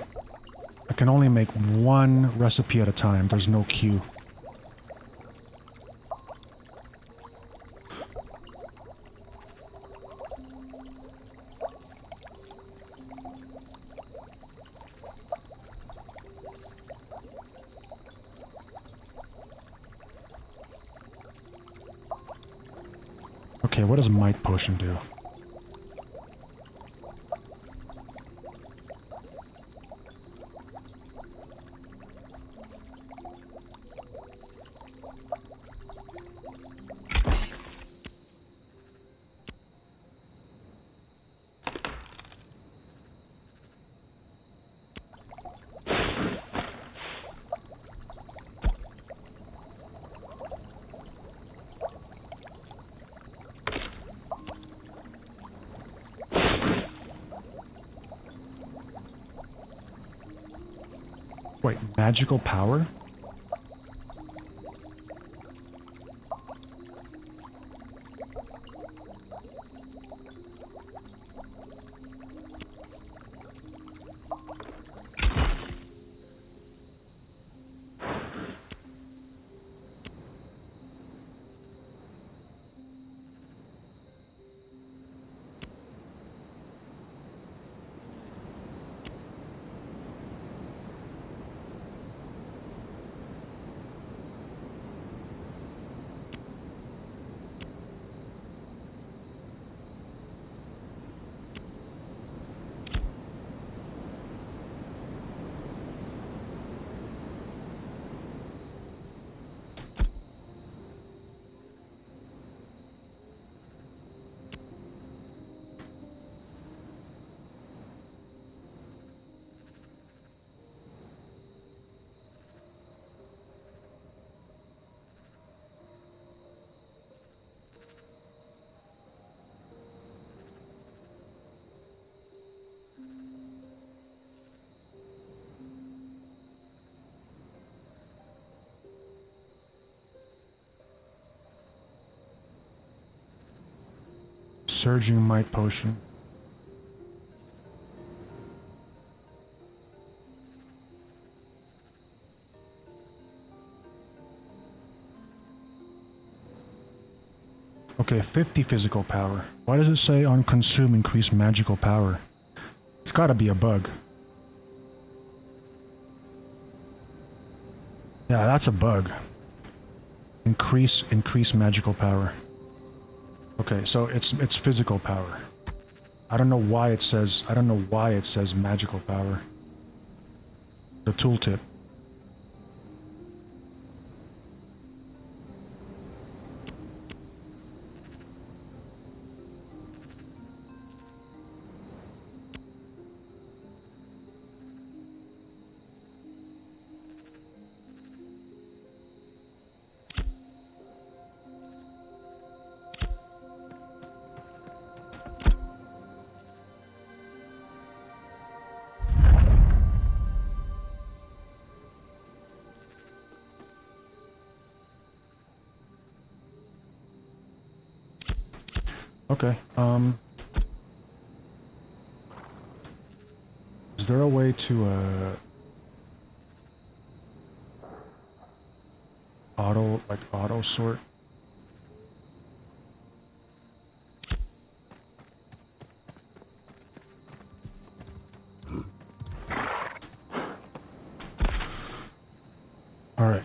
only make one recipe at a time. There's no queue. Okay, what does Might Potion do? Wait, magical power? Surging Might Potion. Okay, 50 physical power. Why does it say on consume increase magical power? It's gotta be a bug. Yeah, that's a bug. Increase magical power. Okay, so it's physical power. I don't know why it says magical power. The tooltip. Okay, is there a way to, auto sort? Alright,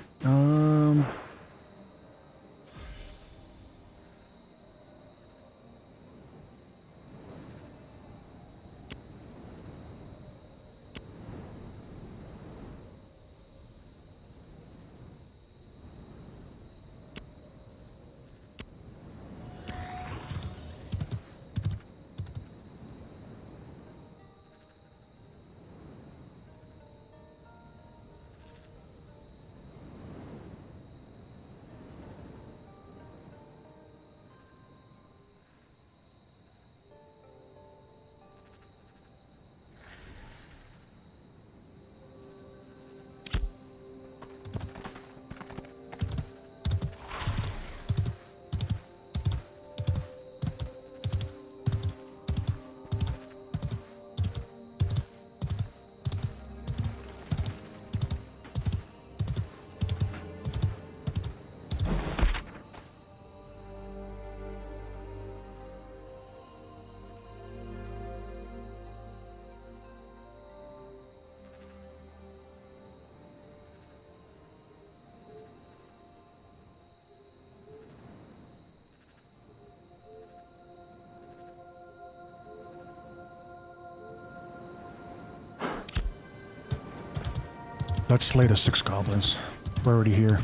let's slay the 6 goblins. We're already here.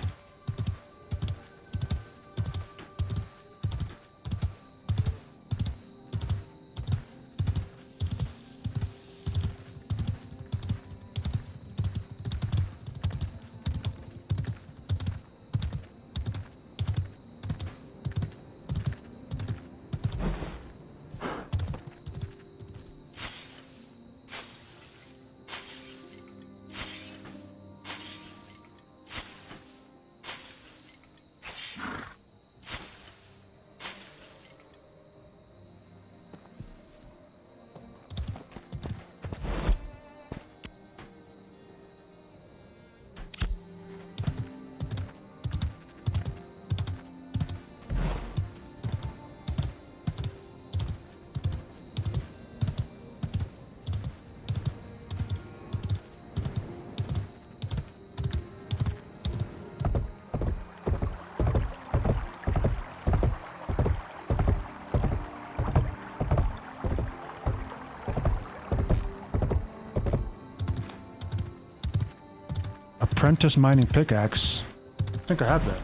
Apprentice mining pickaxe. I think I have that.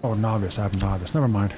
Oh, novice. I have novice. Never mind.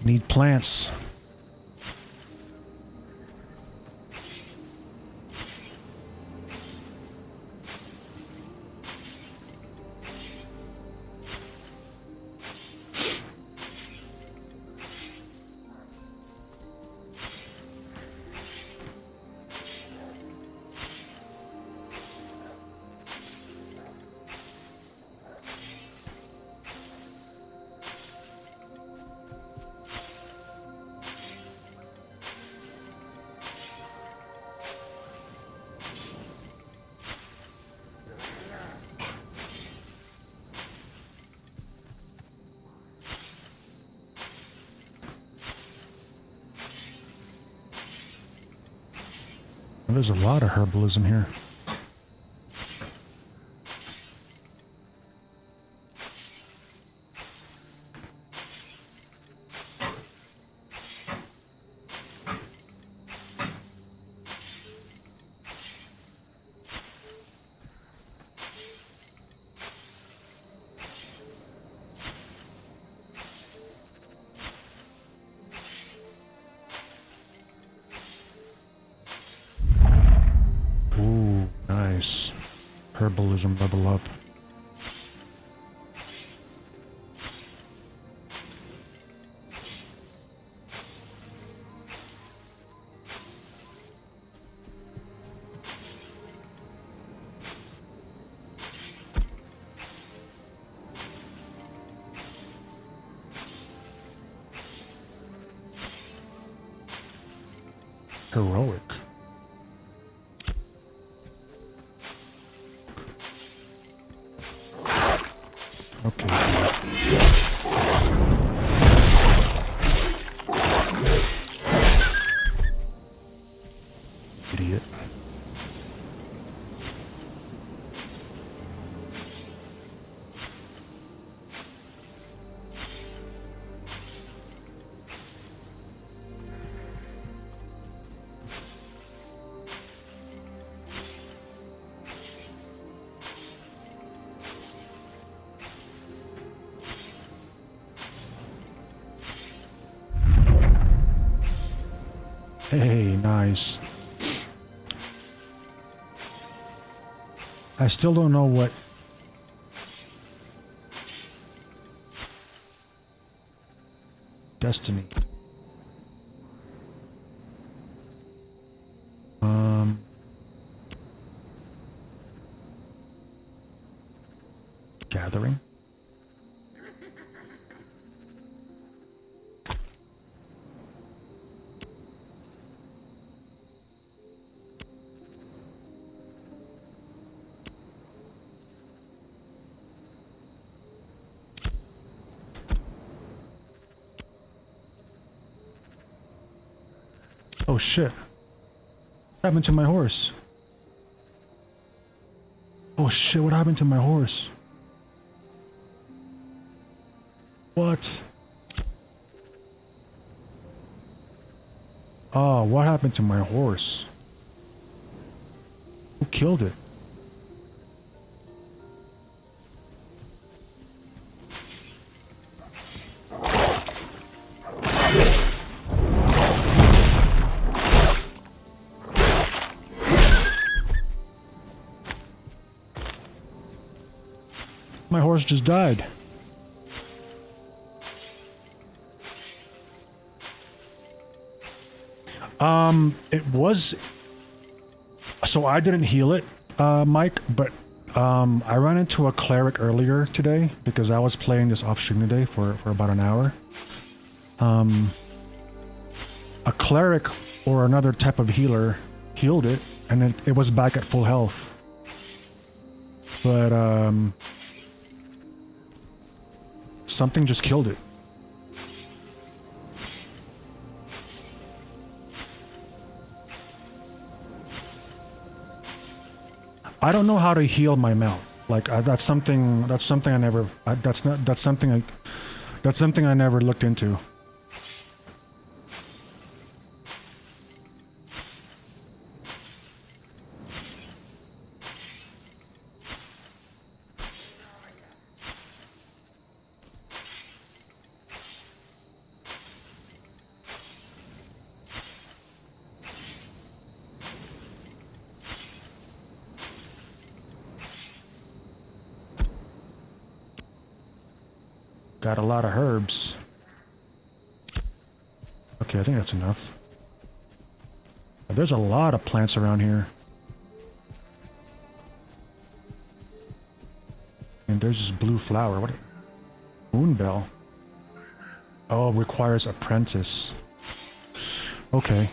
Need plants. There's a lot of herbalism here. Ooh, nice. Herbalism level up. Heroic. Okay. Idiot. Hey, nice. I still don't know what... Destiny. Gathering? Oh shit. What happened to my horse? Oh shit, what happened to my horse? What? Oh, what happened to my horse? Who killed it? My horse just died. It was... So I didn't heal it, Mike, but I ran into a cleric earlier today because I was playing this off stream today for about an hour. A cleric or another type of healer healed it, and it was back at full health. But something just killed it. I don't know how to heal my mount. Like that's something I never. That's something I never looked into. Got a lot of herbs. Okay, I think that's enough. There's a lot of plants around here. And there's this blue flower. What? Moonbell. Oh, requires apprentice. Okay.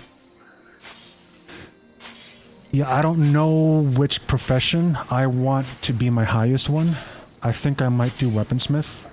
Yeah, I don't know which profession I want to be my highest one. I think I might do weaponsmith.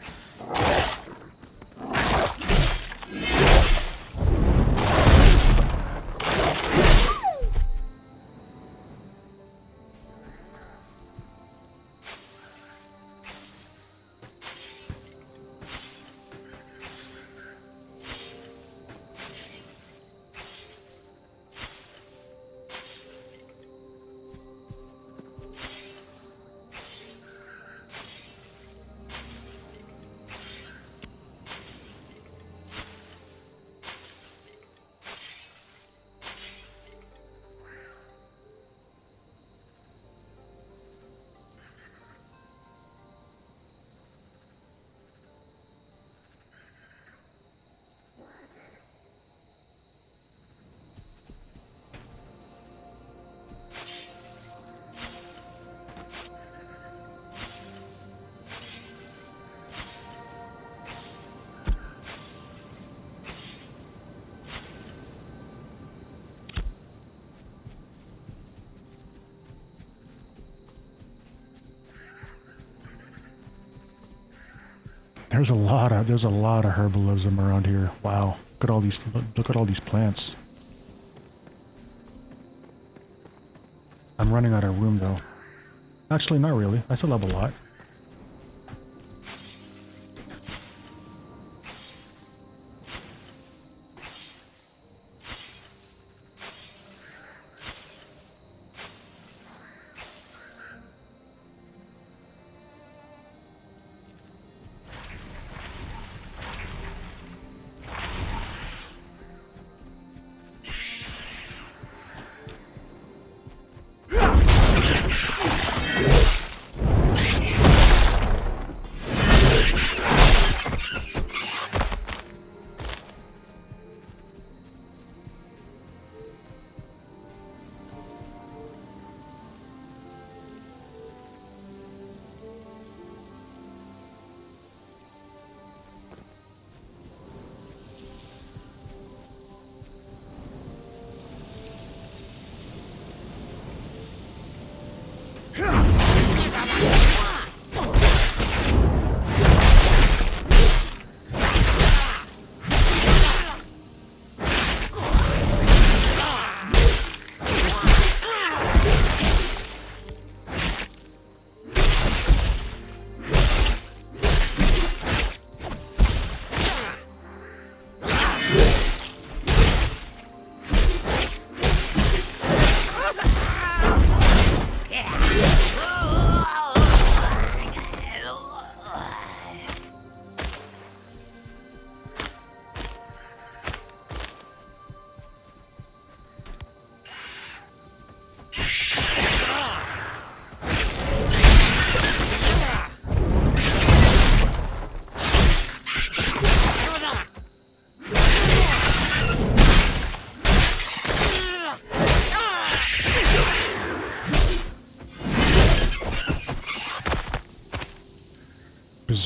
There's a lot of herbalism around here. Wow. Look at all these plants. I'm running out of room though. Actually, not really. I still have a lot.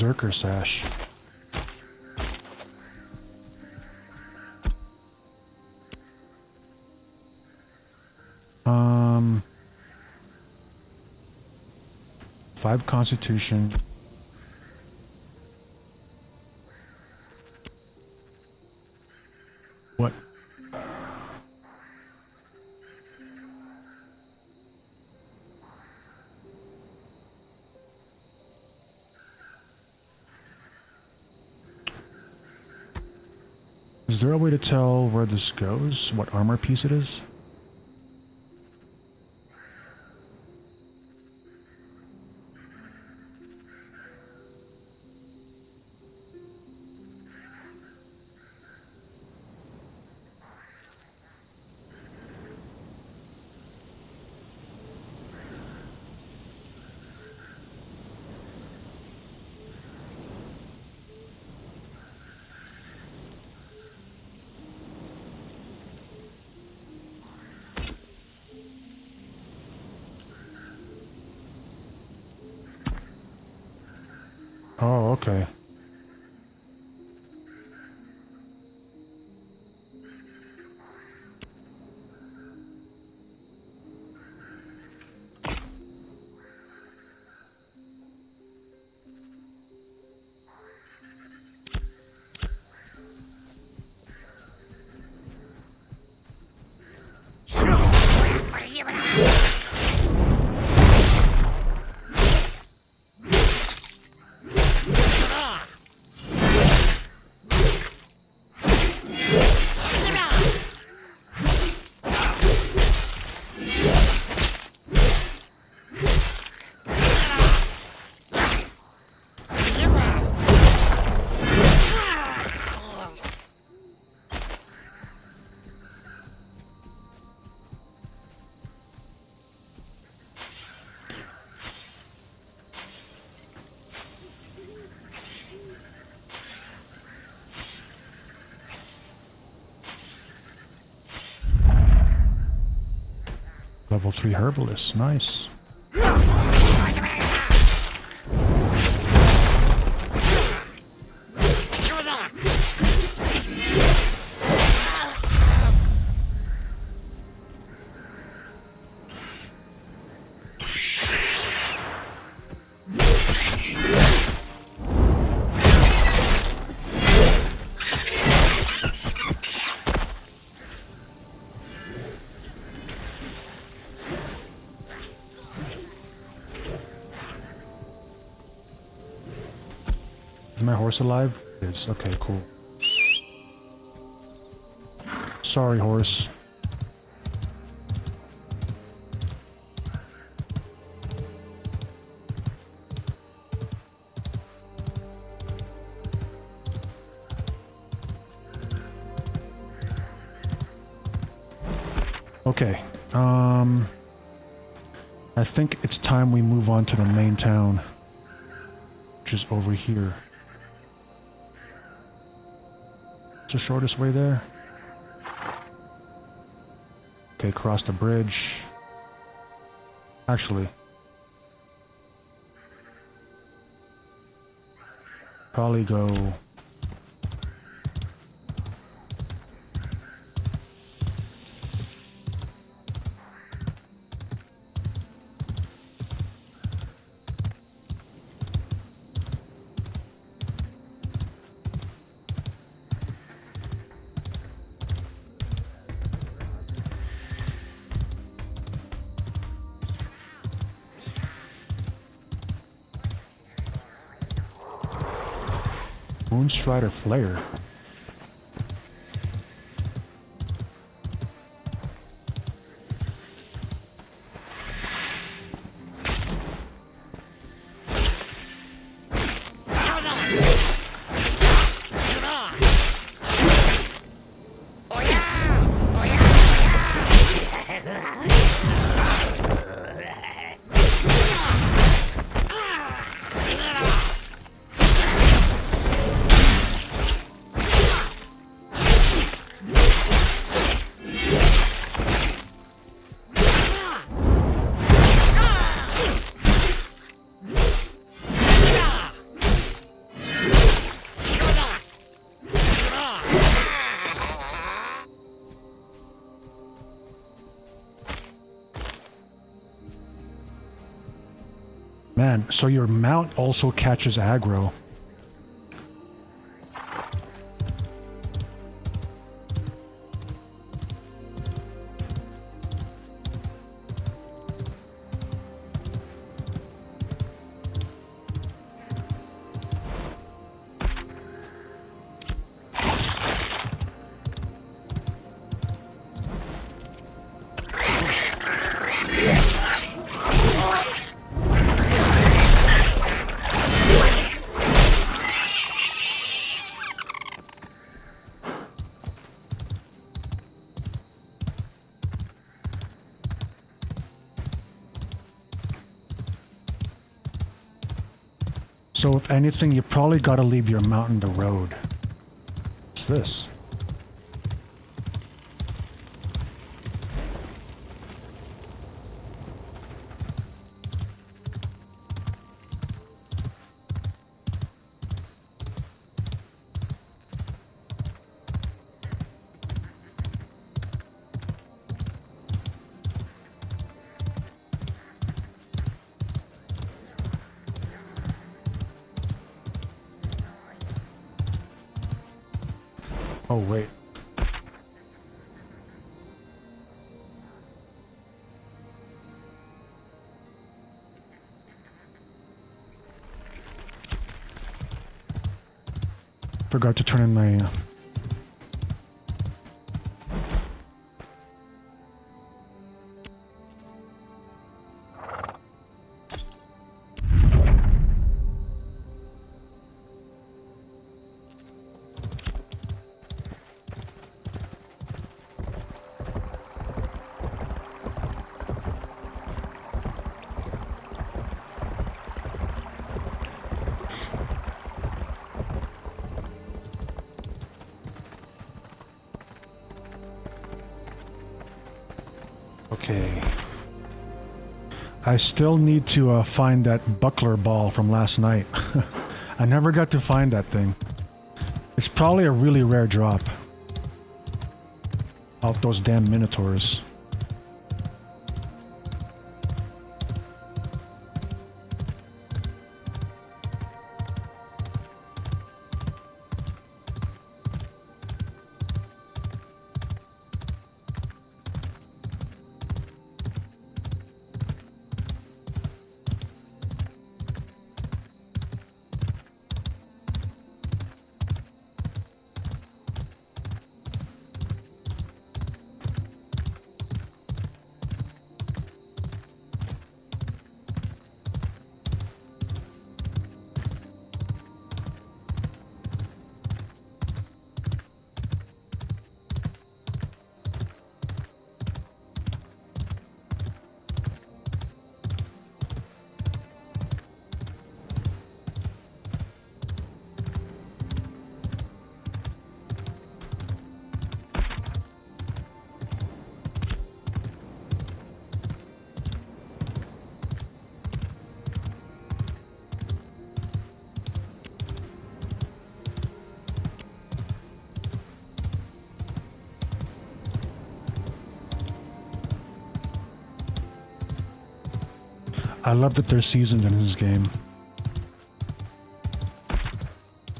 Berserker Sash. Um, 5 Constitution. What? Is there a way to tell where this goes? What armor piece it is? Oh, okay. Level 3 herbalist, nice. Is my horse alive? It is. Okay, cool. Sorry, horse. Okay. I think it's time we move on to the main town, which is over here. It's the shortest way there. Okay, cross the bridge. Actually, probably go... Moonstrider Flare. Man, so your mount also catches aggro. So if anything, you probably gotta leave your mount in the road. What's this? Oh, wait. Forgot to turn in my... Okay. I still need to find that buckler ball from last night. I never got to find that thing. It's probably a really rare drop. Off those damn minotaurs. I love that there's seasons in this game.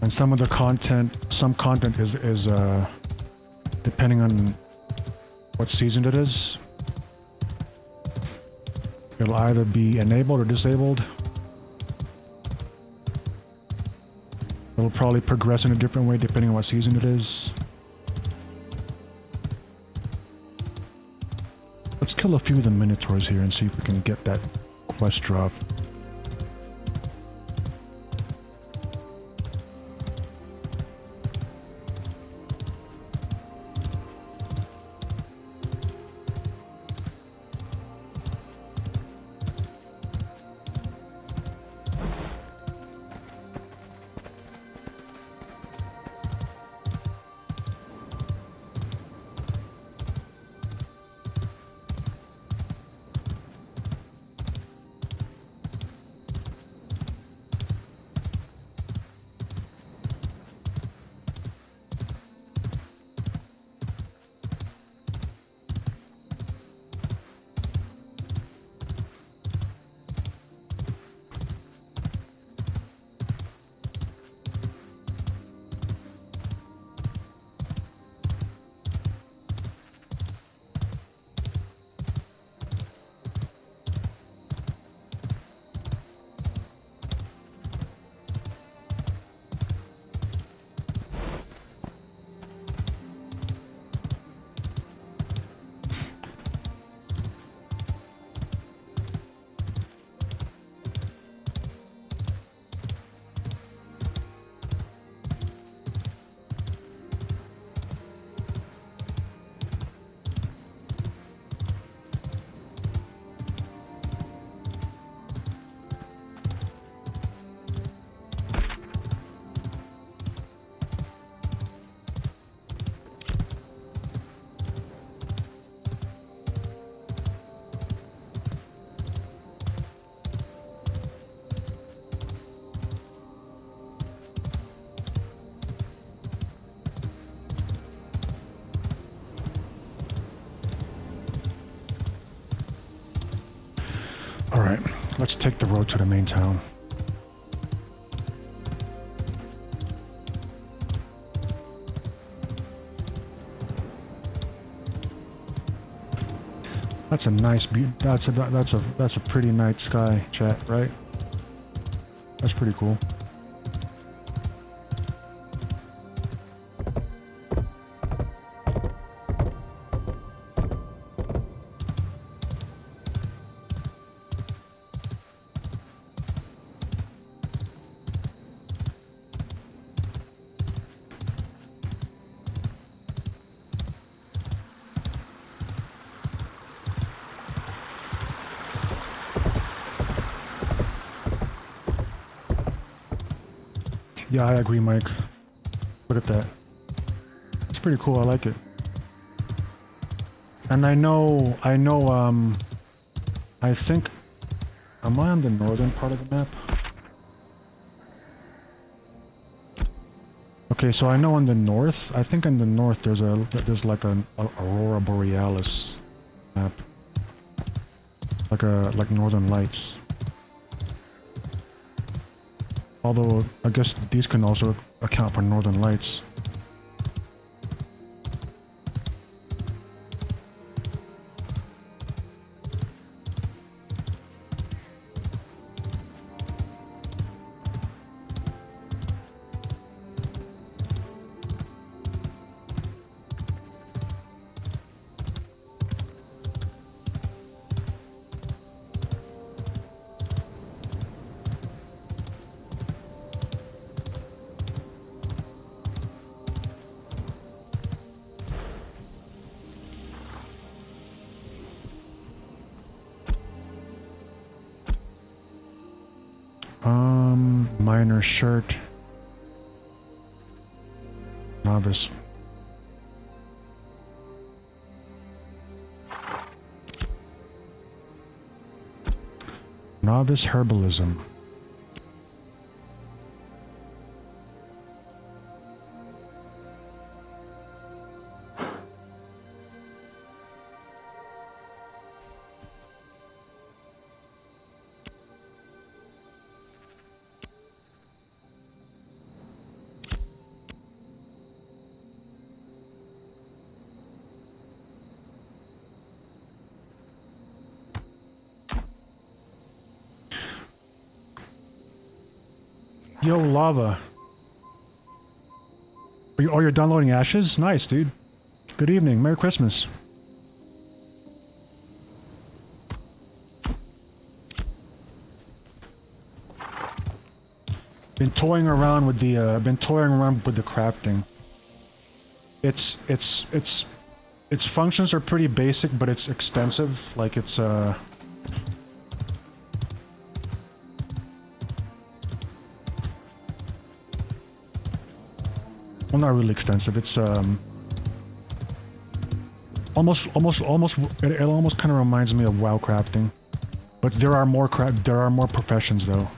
And some of the content, some content is depending on what season it is. It'll either be enabled or disabled. It'll probably progress in a different way depending on what season it is. Let's kill a few of the minotaurs here and see if we can get that quest drop. Alright, let's take the road to the main town. That's a nice that's a pretty night sky, chat, right? That's pretty cool. Yeah, I agree, Mike. Look at that. It's pretty cool, I like it. And I think, am I on the northern part of the map? Okay, so I know in the north, I think in the north there's like an Aurora Borealis map. Like Northern Lights. Although, I guess these can also account for Northern Lights. Miner shirt. Novice. Novice herbalism. Yo, Lava. You're downloading Ashes? Nice, dude. Good evening. Merry Christmas. Been toying around with the crafting. Its functions are pretty basic, but it's extensive. Like it's well, not really extensive. It's almost it almost kind of reminds me of WoW crafting, but there are more professions though.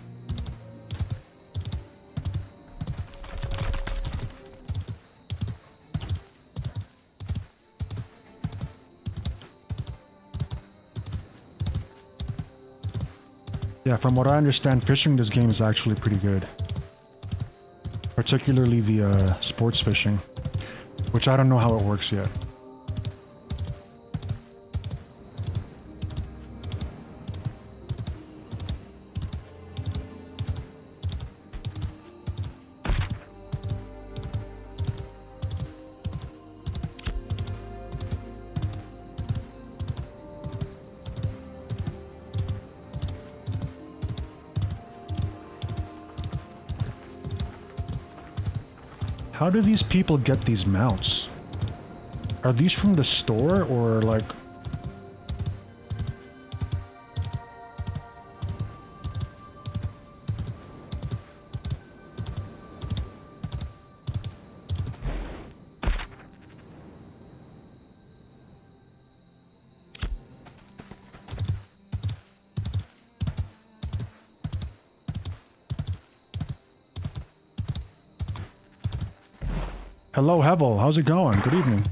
Yeah, from what I understand, fishing this game is actually pretty good. Particularly the sports fishing, which I don't know how it works yet. How do these people get these mounts? Are these from the store or like... Hello, Hevel. How's it going? Good evening.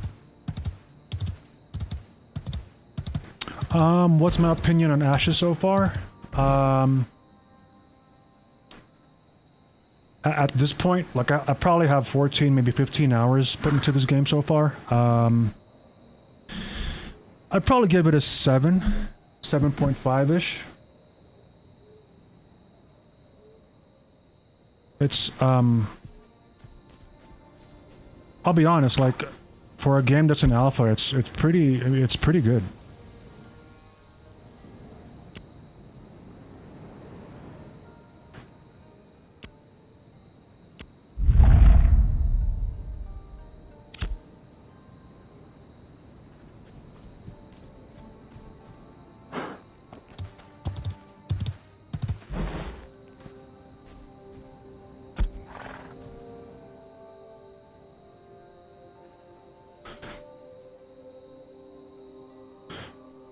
What's my opinion on Ashes so far? At this point, like I probably have 14, maybe 15 hours put into this game so far. I'd probably give it a 7, 7.5-ish. It's, I'll be honest, like, for a game that's an alpha, it's pretty good.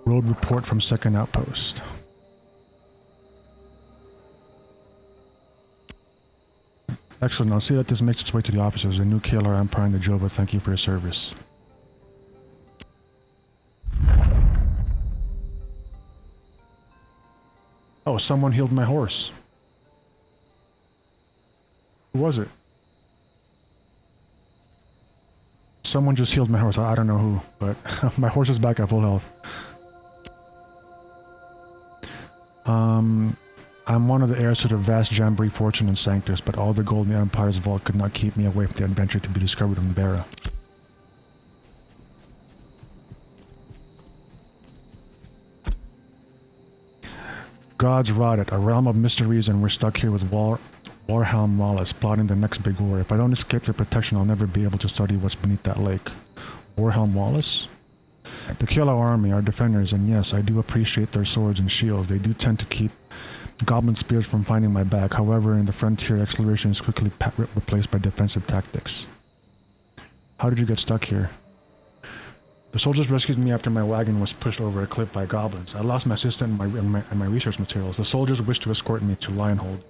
Road report from second outpost. Excellent. I'll see that this makes its way to the officers. The new KLR Empire and the Jova, thank you for your service. Oh, someone healed my horse. Who was it? Someone just healed my horse. I don't know who, but my horse is back at full health. I'm one of the heirs to the vast Jamboree fortune in Sanctus, but all the gold in the Empire's vault could not keep me away from the adventure to be discovered in Bara. Gods rot it, a realm of mysteries, and we're stuck here with Warhelm Wallace, plotting the next big war. If I don't escape their protection, I'll never be able to study what's beneath that lake. Warhelm Wallace? The Kilo army are defenders, and yes, I do appreciate their swords and shields. They do tend to keep goblin spears from finding my back. However, in the frontier, exploration is quickly replaced by defensive tactics. How did you get stuck here? The soldiers rescued me after my wagon was pushed over a cliff by goblins. I lost my assistant and my research materials. The soldiers wished to escort me to Lionhold,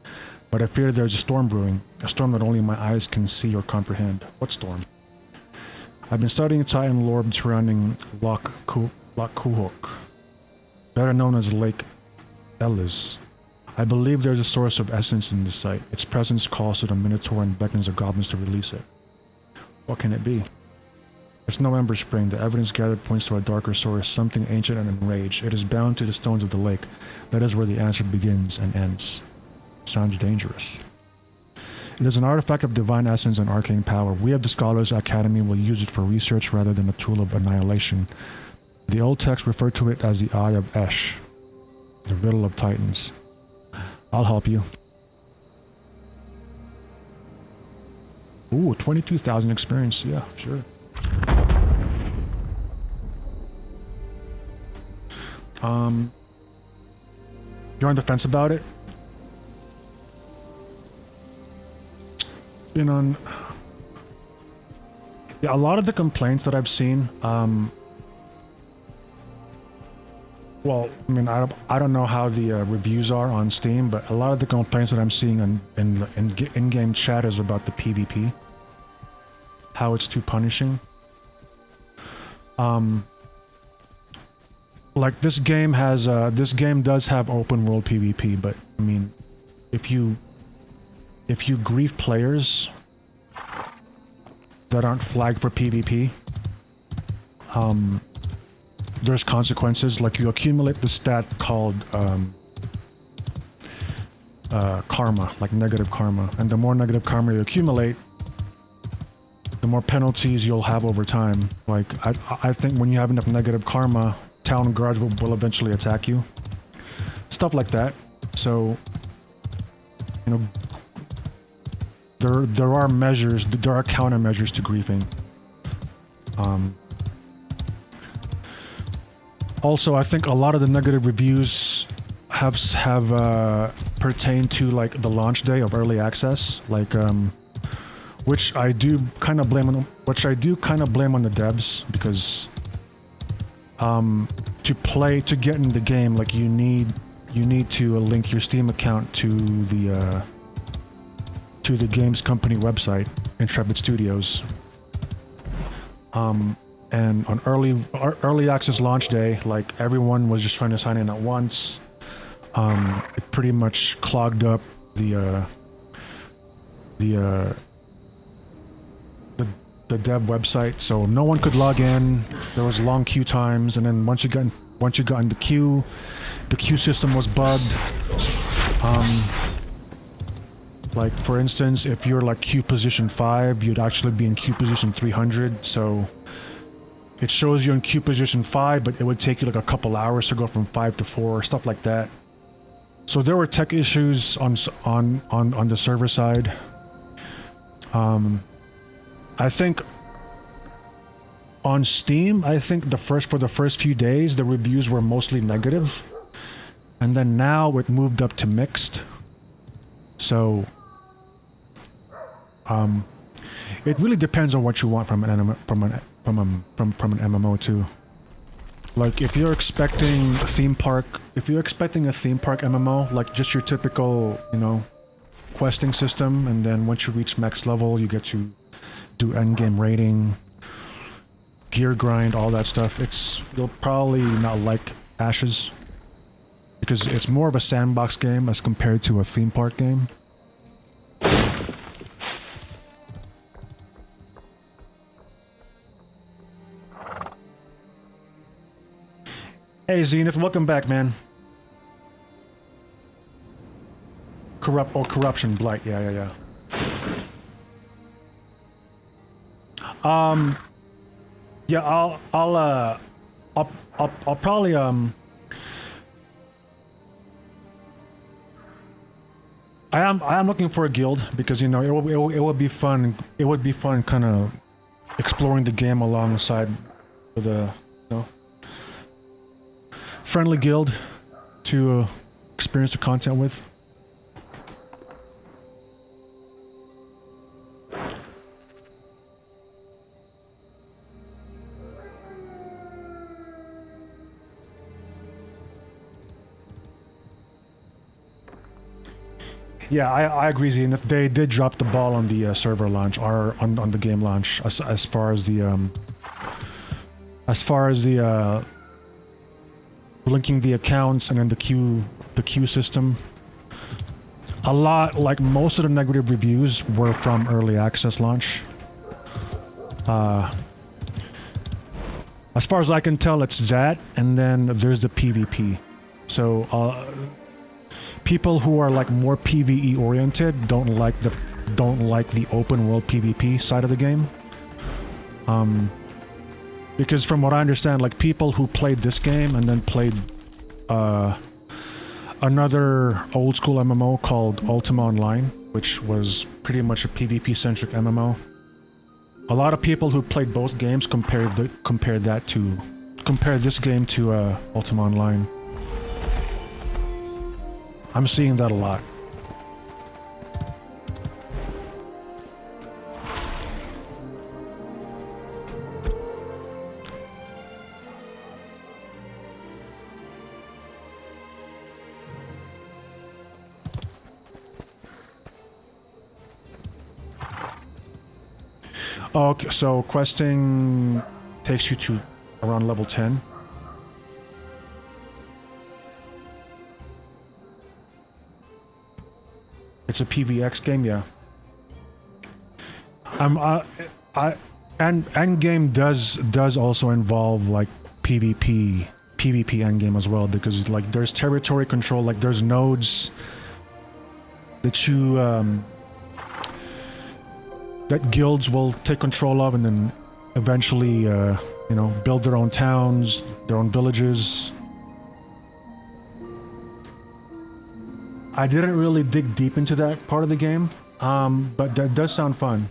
but I fear there's a storm brewing, a storm that only my eyes can see or comprehend. What storm? I've been studying Titan lore surrounding Loch Kuhok, better known as Lake Elis. I believe there's a source of essence in this site. Its presence calls to the Minotaur and beckons the goblins to release it. What can it be? It's no ember spring. The evidence gathered points to a darker source, something ancient and enraged. It is bound to the stones of the lake. That is where the answer begins and ends. Sounds dangerous. It is an artifact of divine essence and arcane power. We of the Scholars Academy will use it for research rather than a tool of annihilation. The old text referred to it as the Eye of Esh, the riddle of Titans. I'll help you. Ooh, 22,000 experience. Yeah, sure. You're on the fence about it? Been on... Yeah, a lot of the complaints that I've seen, well, I mean, I don't know how the reviews are on Steam, but a lot of the complaints that I'm seeing in-game chat is about the PvP. How it's too punishing. Like this game has, this game does have open world PvP, but I mean, if you grief players that aren't flagged for PvP, there's consequences. Like you accumulate the stat called karma, like negative karma, and the more negative karma you accumulate, the more penalties you'll have over time. Like I think when you have enough negative karma, town guards will eventually attack you. Stuff like that. So, you know, there are measures, there are countermeasures to griefing. Also, I think a lot of the negative reviews have pertained to like the launch day of early access, like which I do kind of blame on the devs, because to get in the game, like you need to link your Steam account to the games company website, Intrepid Studios. And on early access launch day, like everyone was just trying to sign in at once. It pretty much clogged up the the dev website, so no one could log in. There was long queue times, and then once you got in the queue system was bugged. Like for instance, if you're like queue position 5, you'd actually be in queue position 300. So it shows you in queue position 5, but it would take you like a couple hours to go from 5 to 4, stuff like that. So there were tech issues on the server side. I think on Steam, I think for the first few days, the reviews were mostly negative, and then now it moved up to mixed. So, it really depends on what you want from an MMO too. Like if you're expecting a theme park MMO, like just your typical, you know, questing system, and then once you reach max level, you get to do endgame raiding, gear grind, all that stuff. You'll probably not like Ashes because it's more of a sandbox game as compared to a theme park game. Hey Zenith, welcome back, man. Corruption Blight, yeah. Yeah, I'll probably I am looking for a guild because, you know, it would be fun. It would be fun kind of exploring the game alongside with a, you know, friendly guild to experience the content with. Yeah, I agree, Zenith. They did drop the ball on the server launch, or on the game launch, as far as the linking the accounts and then the queue system. A lot, like most of the negative reviews were from early access launch. As far as I can tell, it's that, and then there's the PvP. So people who are like more PvE oriented don't like the open world PvP side of the game. Because from what I understand, like people who played this game and then played another old school MMO called Ultima Online, which was pretty much a PvP centric MMO. A lot of people who played both games compared this game to Ultima Online. I'm seeing that a lot. Okay, so questing takes you to around level 10. It's a PvX game, yeah. Endgame does also involve like PvP endgame as well, because like there's territory control, like there's nodes that you that guilds will take control of, and then eventually you know, build their own towns, their own villages. I didn't really dig deep into that part of the game, but that does sound fun.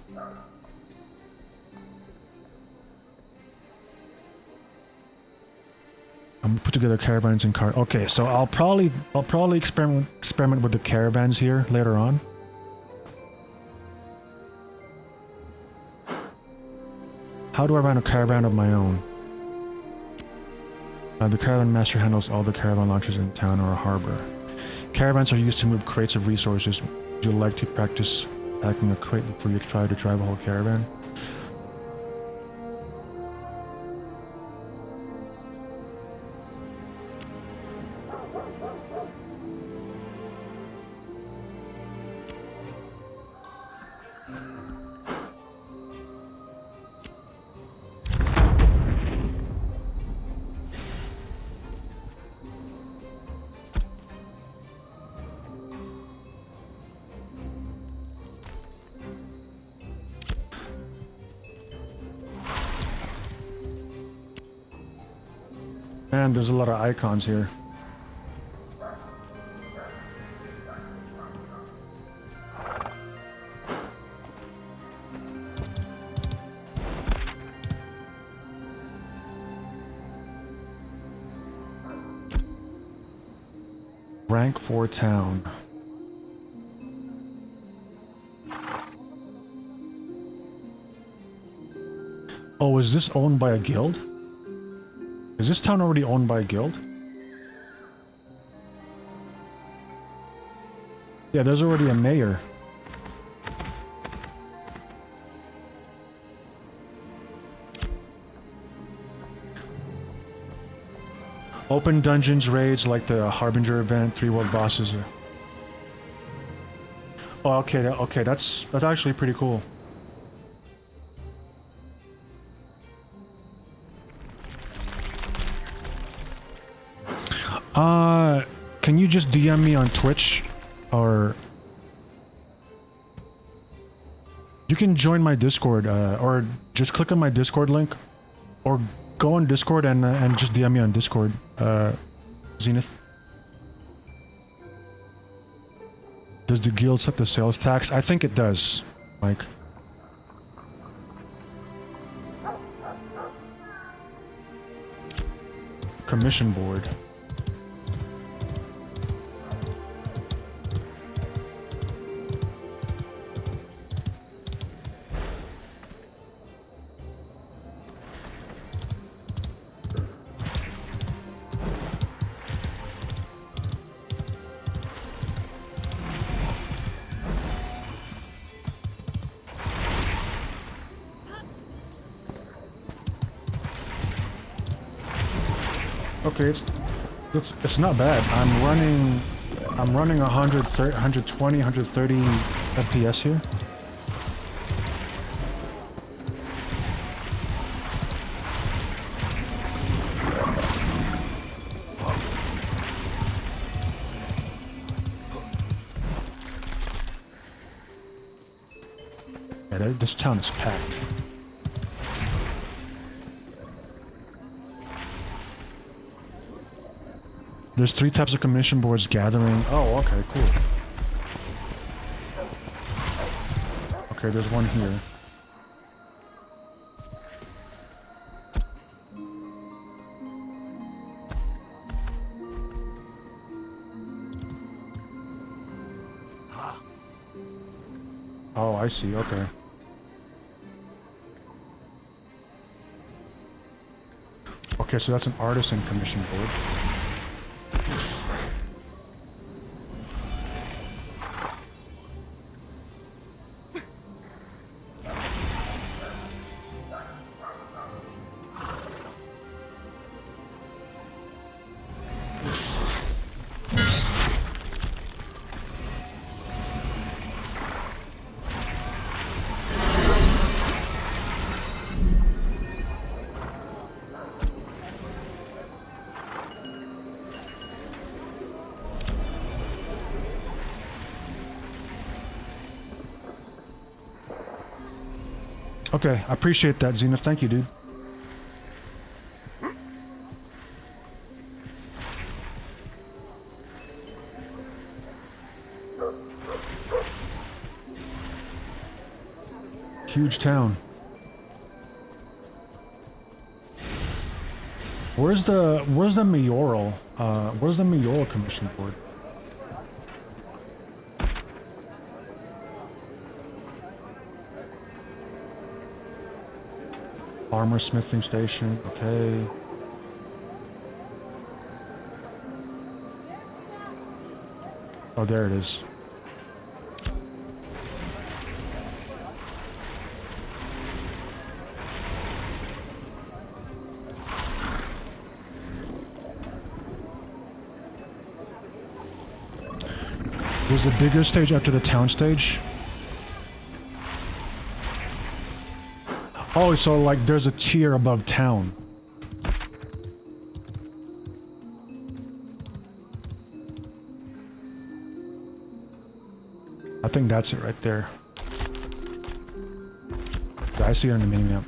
I'm gonna put together caravans and car. Okay, so I'll probably experiment with the caravans here later on. How do I run a caravan of my own? The caravan master handles all the caravan launches in town or a harbor. Caravans are used to move crates of resources. Would you like to practice packing a crate before you try to drive a whole caravan? Man, there's a lot of icons here. Rank 4 town. Oh, is this owned by a guild? Is this town already owned by a guild? Yeah, there's already a mayor. Open dungeons, raids like the Harbinger event, 3 world bosses. Oh, okay, okay, that's actually pretty cool. Can you just DM me on Twitch, or you can join my Discord, or just click on my Discord link, or go on Discord and just DM me on Discord, Zenith. Does the guild set the sales tax? I think it does, Mike. Commission board. Okay, it's not bad. I'm running 120, 130 FPS here. Yeah, this town is packed. There's 3 types of commission boards gathering. Oh, okay, cool. Okay, there's one here. Oh, I see, okay. Okay, so that's an artisan commission board. Okay, I appreciate that, Zenith. Thank you, dude. Huge town. Where's the mayoral? Where's the mayoral commission board? Armor smithing station, okay. Oh, there it is. There's a bigger stage after the town stage. Oh, so like there's a tier above town. I think that's it right there. I see it on the mini map.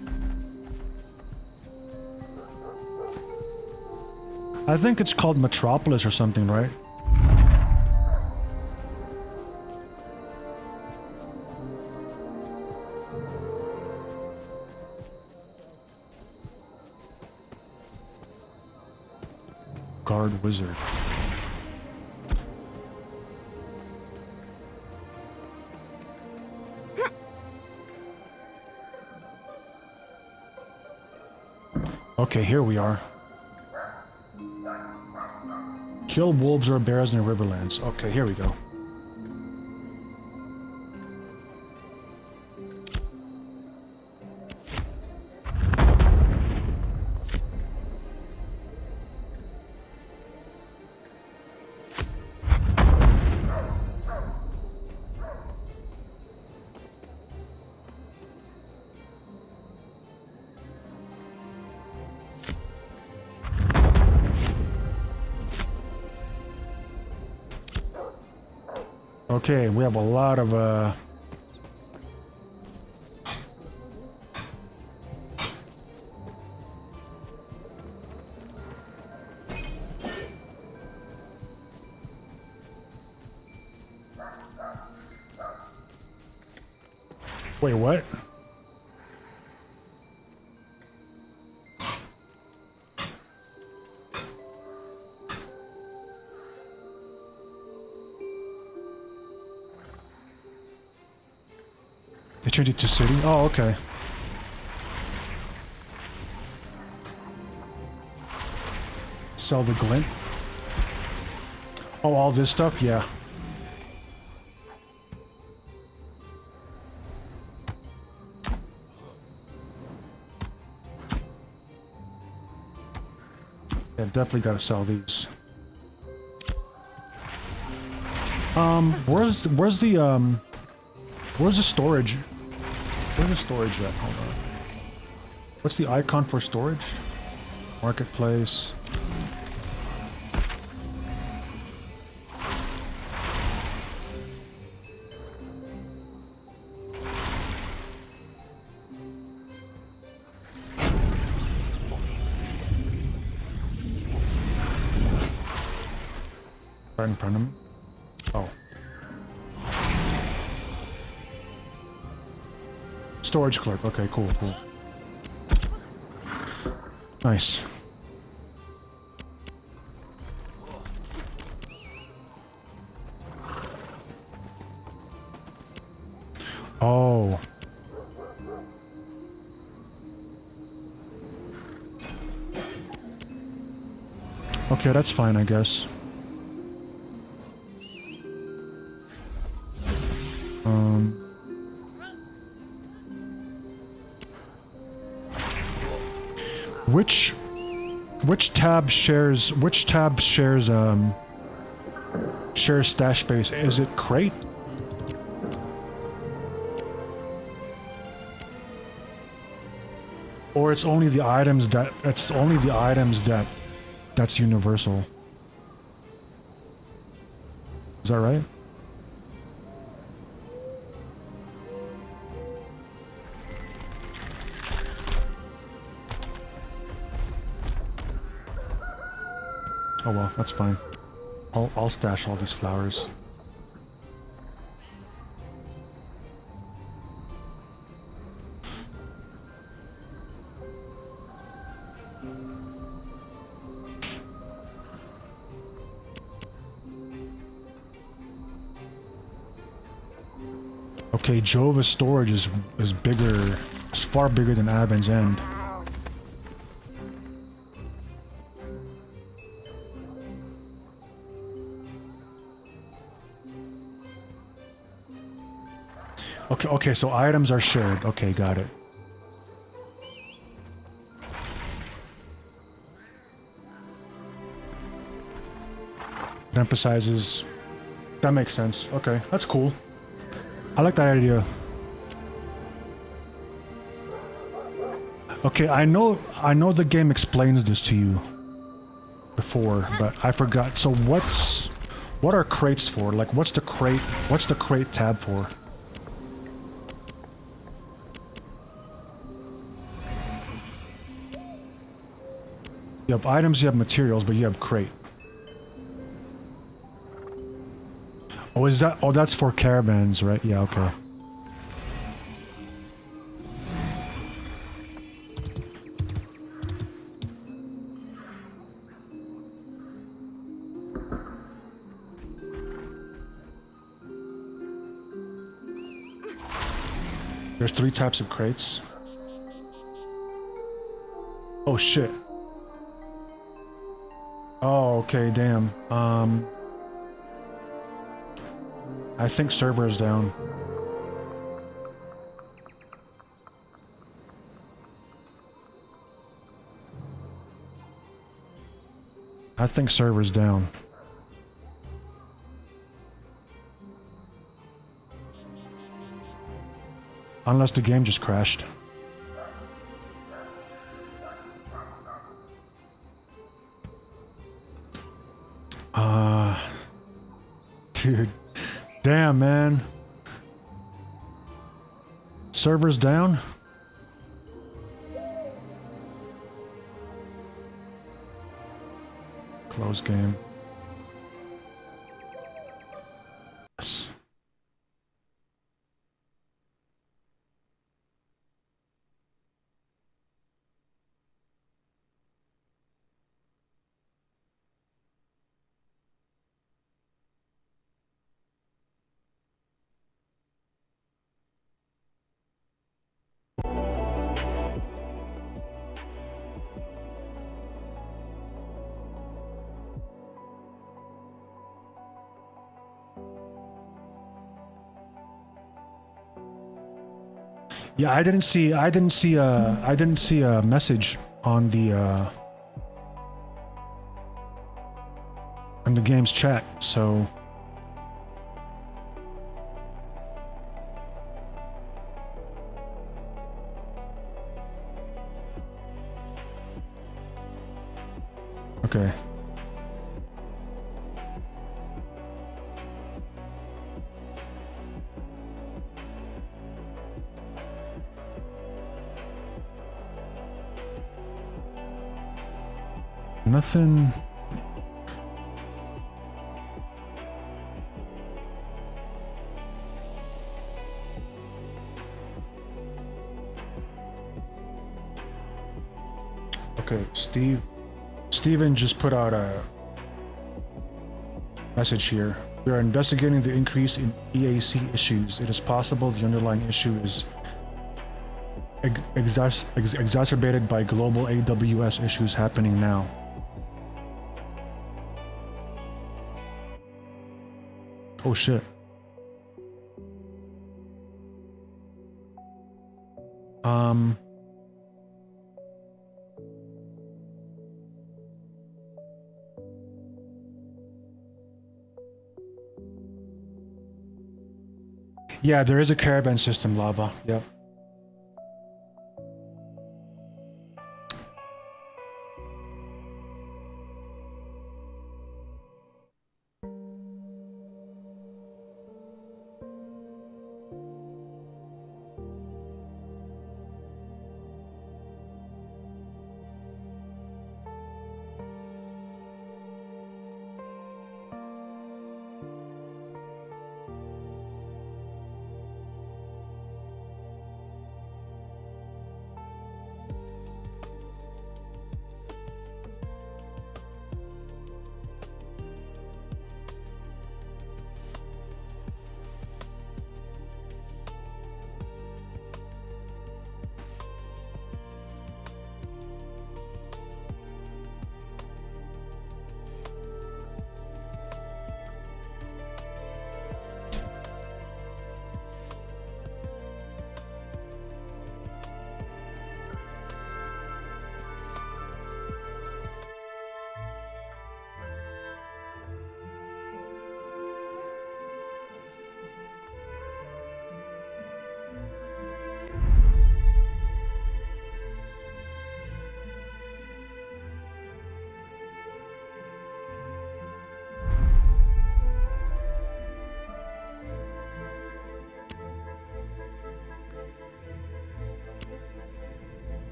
I think it's called Metropolis or something, right? Guard wizard. Okay, here we are. Kill wolves or bears in the Riverlands. Okay, here we go. Okay, we have a lot of Wait, what? They changed it to city? Oh, okay. Sell the glint. Oh, all this stuff? Yeah. Yeah, definitely gotta sell these. Where's the storage? Where's the storage at? Hold on. What's the icon for storage? Marketplace. Right in front of me. Oh. Storage clerk. Okay, cool, cool. Nice. Oh. Okay, that's fine, I guess. Which tab shares shares stash space? Is it crate? Or it's only the items that's universal. Is that right? Oh well, that's fine. I'll stash all these flowers. Okay, Jova's storage is bigger, it's far bigger than Avon's End. Okay, so items are shared. Okay, got it. It emphasizes... That makes sense. Okay, that's cool. I like that idea. Okay, I know the game explains this to you before, but I forgot. So what are crates for? Like what's the crate tab for? You have items, you have materials, but you have crate. Oh, is that? Oh, that's for caravans, right? Yeah, okay. There's 3 types of crates. Oh shit. Oh, okay, damn. I think server is down. I think server's down. Unless the game just crashed. Dude. Damn, man. Server's down? Close game. Yes. Yeah, I didn't see a message on the game's chat, so okay. Nothing. Okay, Steven just put out a message here. We are investigating the increase in EAC issues. It is possible the underlying issue is exacerbated by global AWS issues happening now. Oh shit. Yeah, there is a caravan system, Lava. Yep.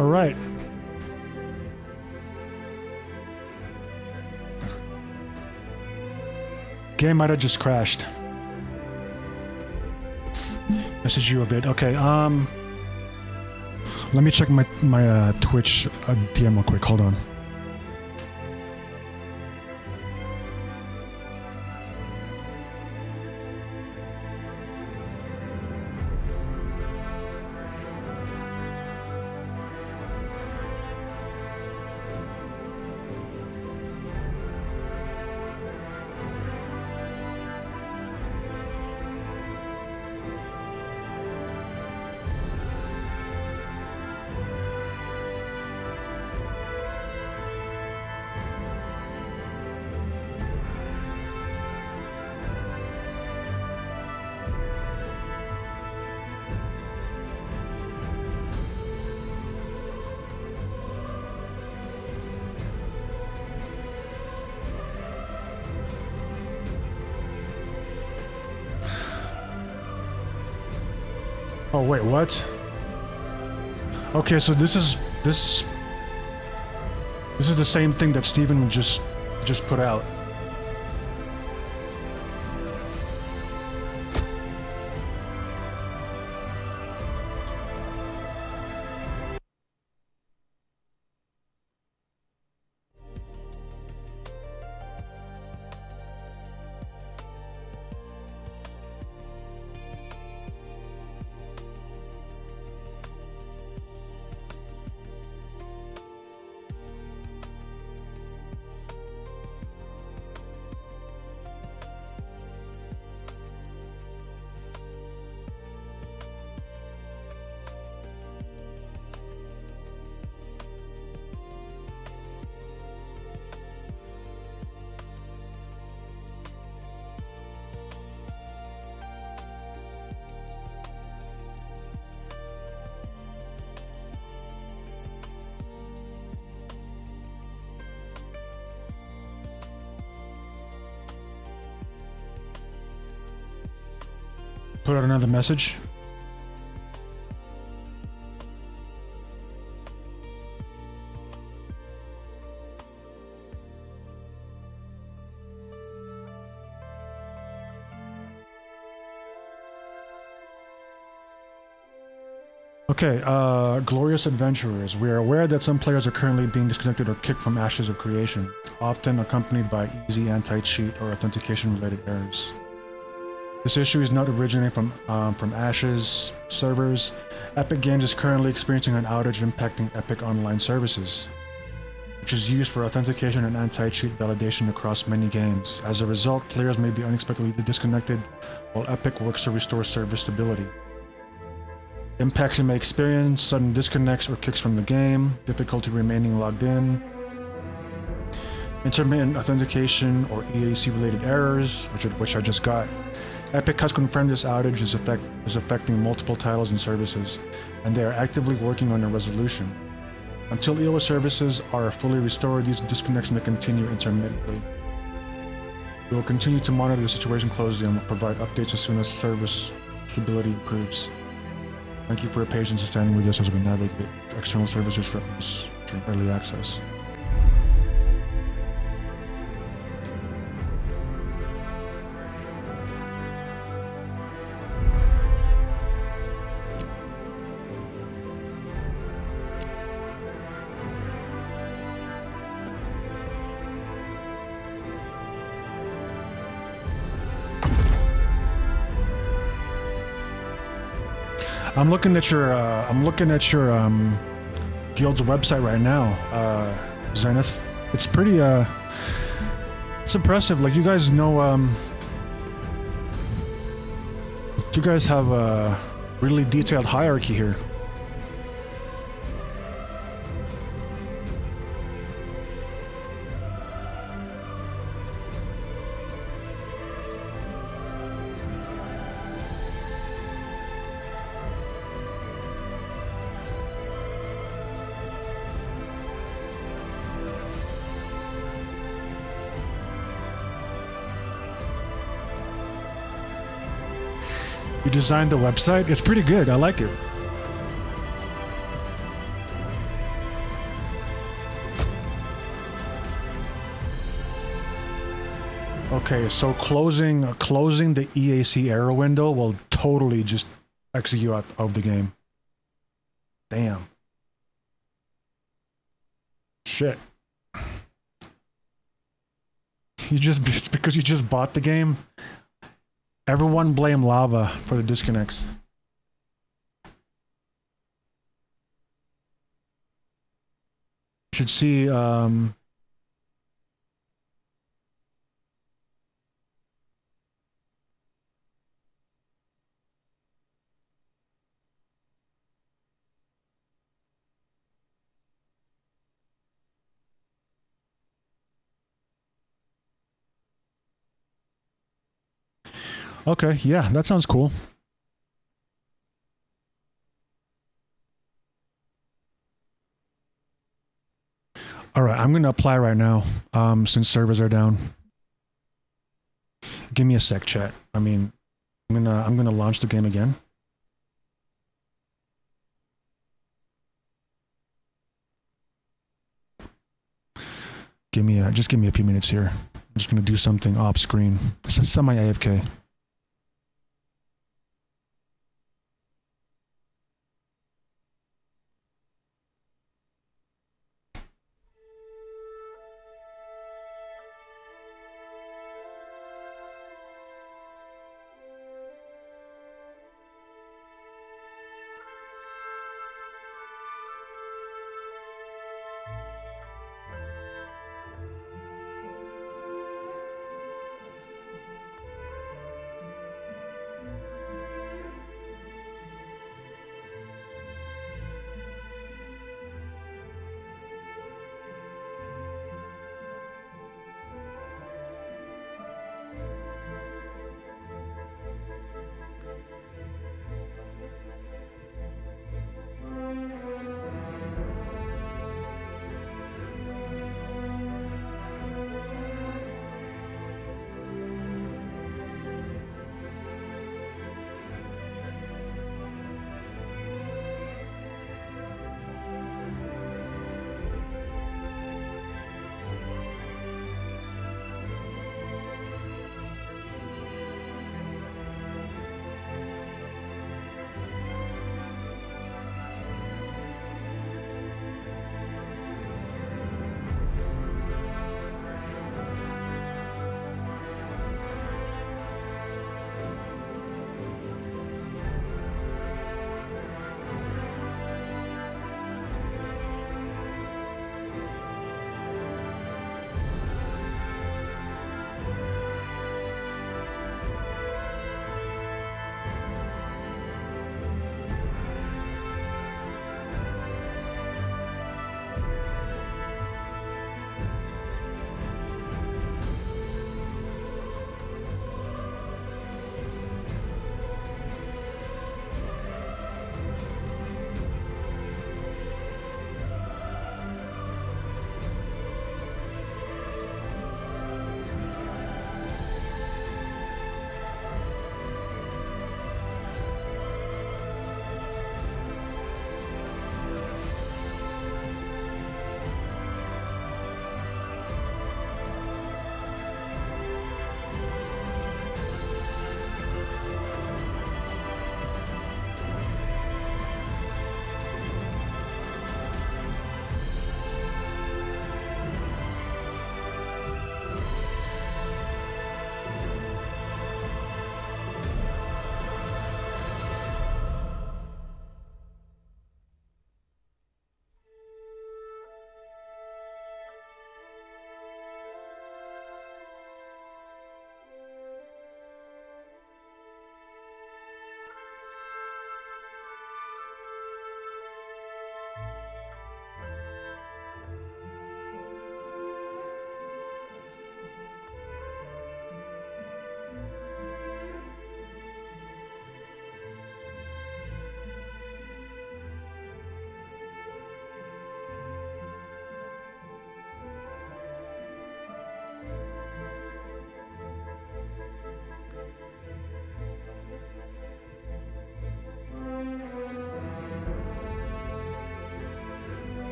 All right. Game might have just crashed. Message you a bit. Okay, let me check my Twitch DM real quick. Hold on. Oh wait, what? Okay, so this is the same thing that Steven just put out. Put out another message. Okay, glorious adventurers. We are aware that some players are currently being disconnected or kicked from Ashes of Creation, often accompanied by easy anti-cheat or authentication-related errors. This issue is not originating from Ashes servers. Epic Games is currently experiencing an outage impacting Epic Online services, which is used for authentication and anti-cheat validation across many games. As a result, players may be unexpectedly disconnected while Epic works to restore service stability. Impacts you may experience: sudden disconnects or kicks from the game, difficulty remaining logged in, intermittent authentication or EAC related errors, which I just got. Epic has confirmed this outage is affecting multiple titles and services, and they are actively working on a resolution. Until EOS services are fully restored, these disconnects may continue intermittently. We will continue to monitor the situation closely and will provide updates as soon as service stability improves. Thank you for your patience and standing with us as we navigate external service disruptions during early access. I'm looking at your guild's website right now, Zenith. It's pretty it's impressive. Like, you guys know, you guys have a really detailed hierarchy here. You designed the website? It's pretty good. I like it. Okay, so closing the EAC error window will totally just execute you out of the game. Damn. Shit. It's because you just bought the game. Everyone blame Lava for the disconnects. You should see okay, yeah, that sounds cool. All right, I'm gonna apply right now. Since servers are down. Give me a sec, chat. I mean, I'm gonna launch the game again. Just give me a few minutes here. I'm just gonna do something off screen. Semi AFK.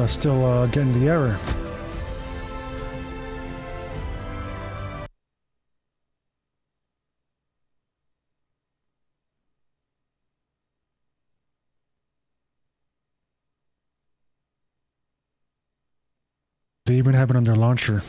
it's still getting the error. They even have it on their launcher.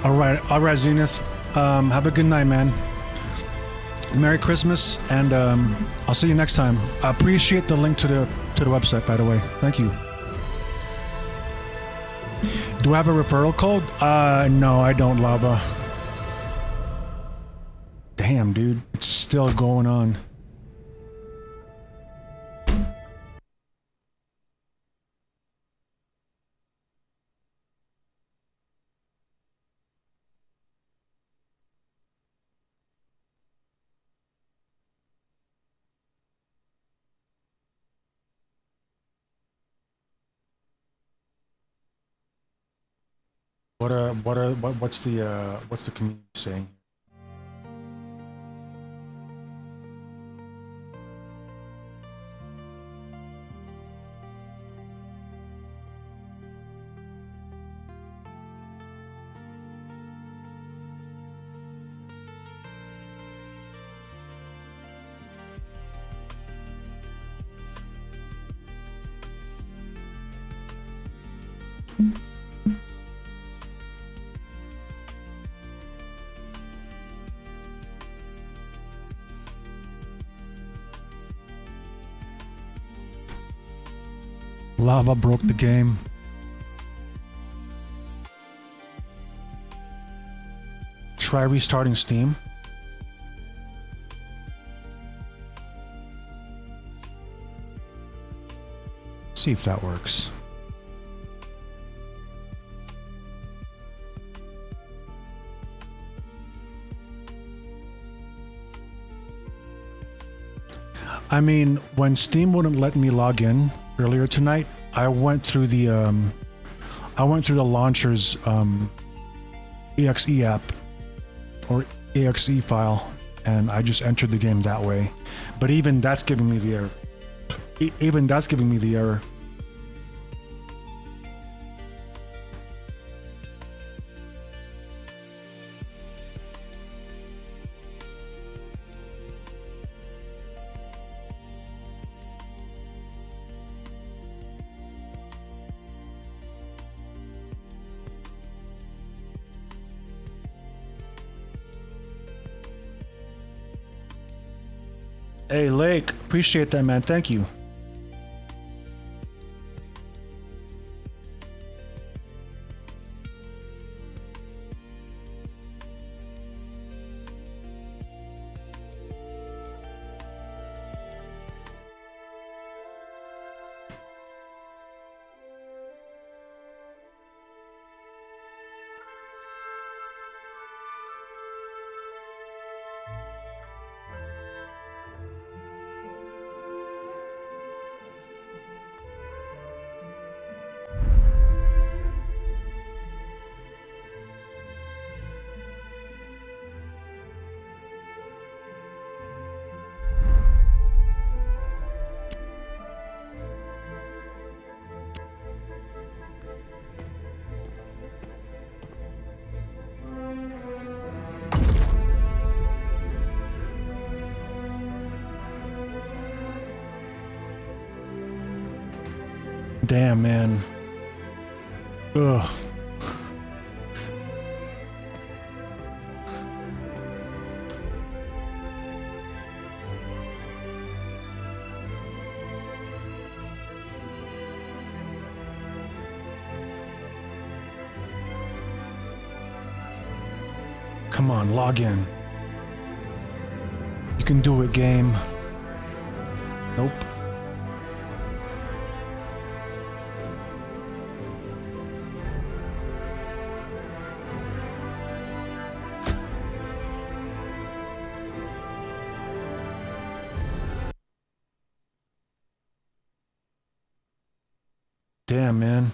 All right, Zenith. Have a good night, man. Merry Christmas, and I'll see you next time. I appreciate the link to the website, by the way. Thank you. Do I have a referral code? No, I don't, Lava. Damn, dude. It's still going on. What's the community saying? Lava broke the game. Try restarting Steam. See if that works. I mean, when Steam wouldn't let me log in earlier tonight, I went through the launcher's exe app or exe file, and I just entered the game that way. But even that's giving me the error. Even that's giving me the error. Hey, Lake, appreciate that, man. Thank you. Damn, man. Ugh. Come on, log in. You can do it, game. Nope. Damn, man.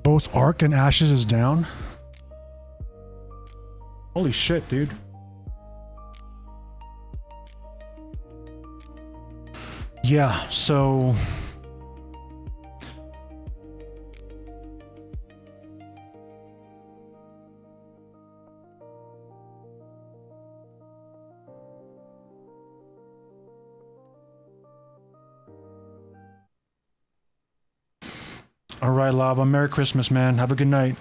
Both Arc and Ashes is down? Holy shit, dude. Yeah, so... Alright, Lava. Merry Christmas, man. Have a good night.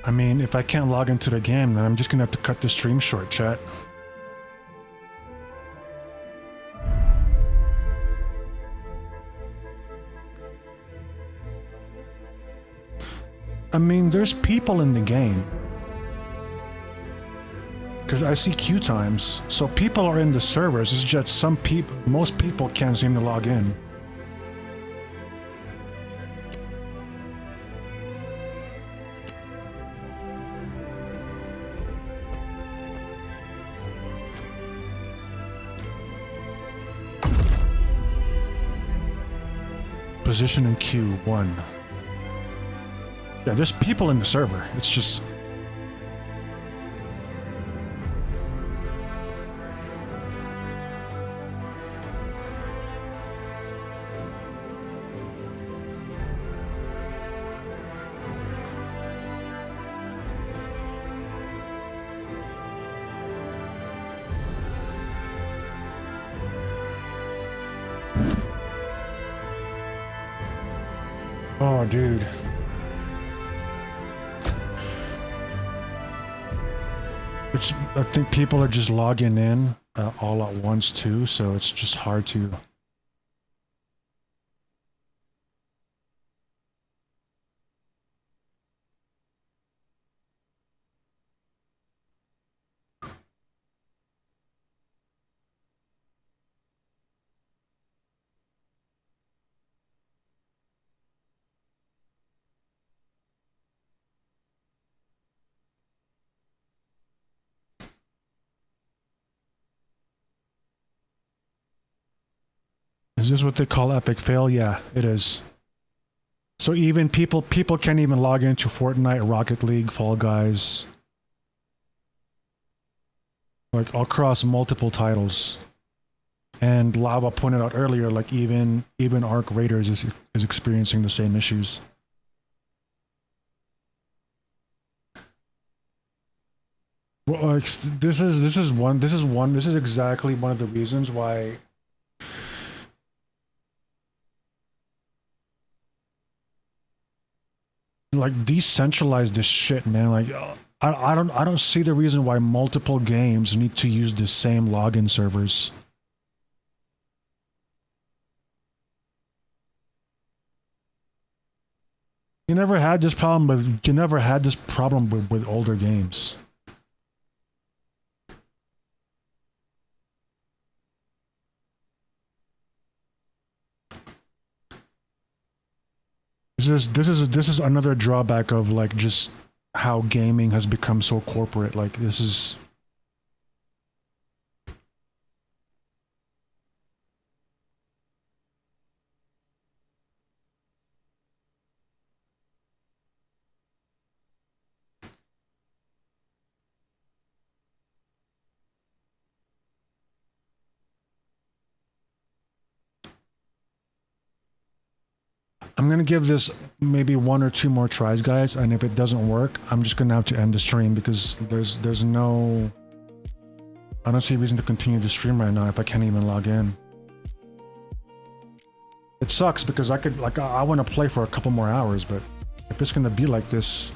I mean, if I can't log into the game, then I'm just gonna have to cut the stream short, chat. I mean, there's people in the game. Because I see queue times, so people are in the servers, it's just most people can't seem to log in. Position in queue 1. Yeah, there's people in the server. It's just... Oh, dude. I think people are just logging in all at once too, so it's just hard to... Is this what they call epic fail? Yeah, it is. So even people can't even log into Fortnite, Rocket League, Fall Guys. Like across multiple titles. And Lava pointed out earlier, like even Arc Raiders is experiencing the same issues. Well, this is exactly one of the reasons why like decentralize this shit, man. Like I don't see the reason why multiple games need to use the same login servers. You never had this problem with older games. This is another drawback of like just how gaming has become so corporate. Like this is... I'm gonna give this maybe 1 or 2 more tries, guys, and if it doesn't work, I'm just gonna have to end the stream because there's no... I don't see a reason to continue the stream right now if I can't even log in. It sucks because I could, like, I want to play for a couple more hours, but if it's gonna be like this...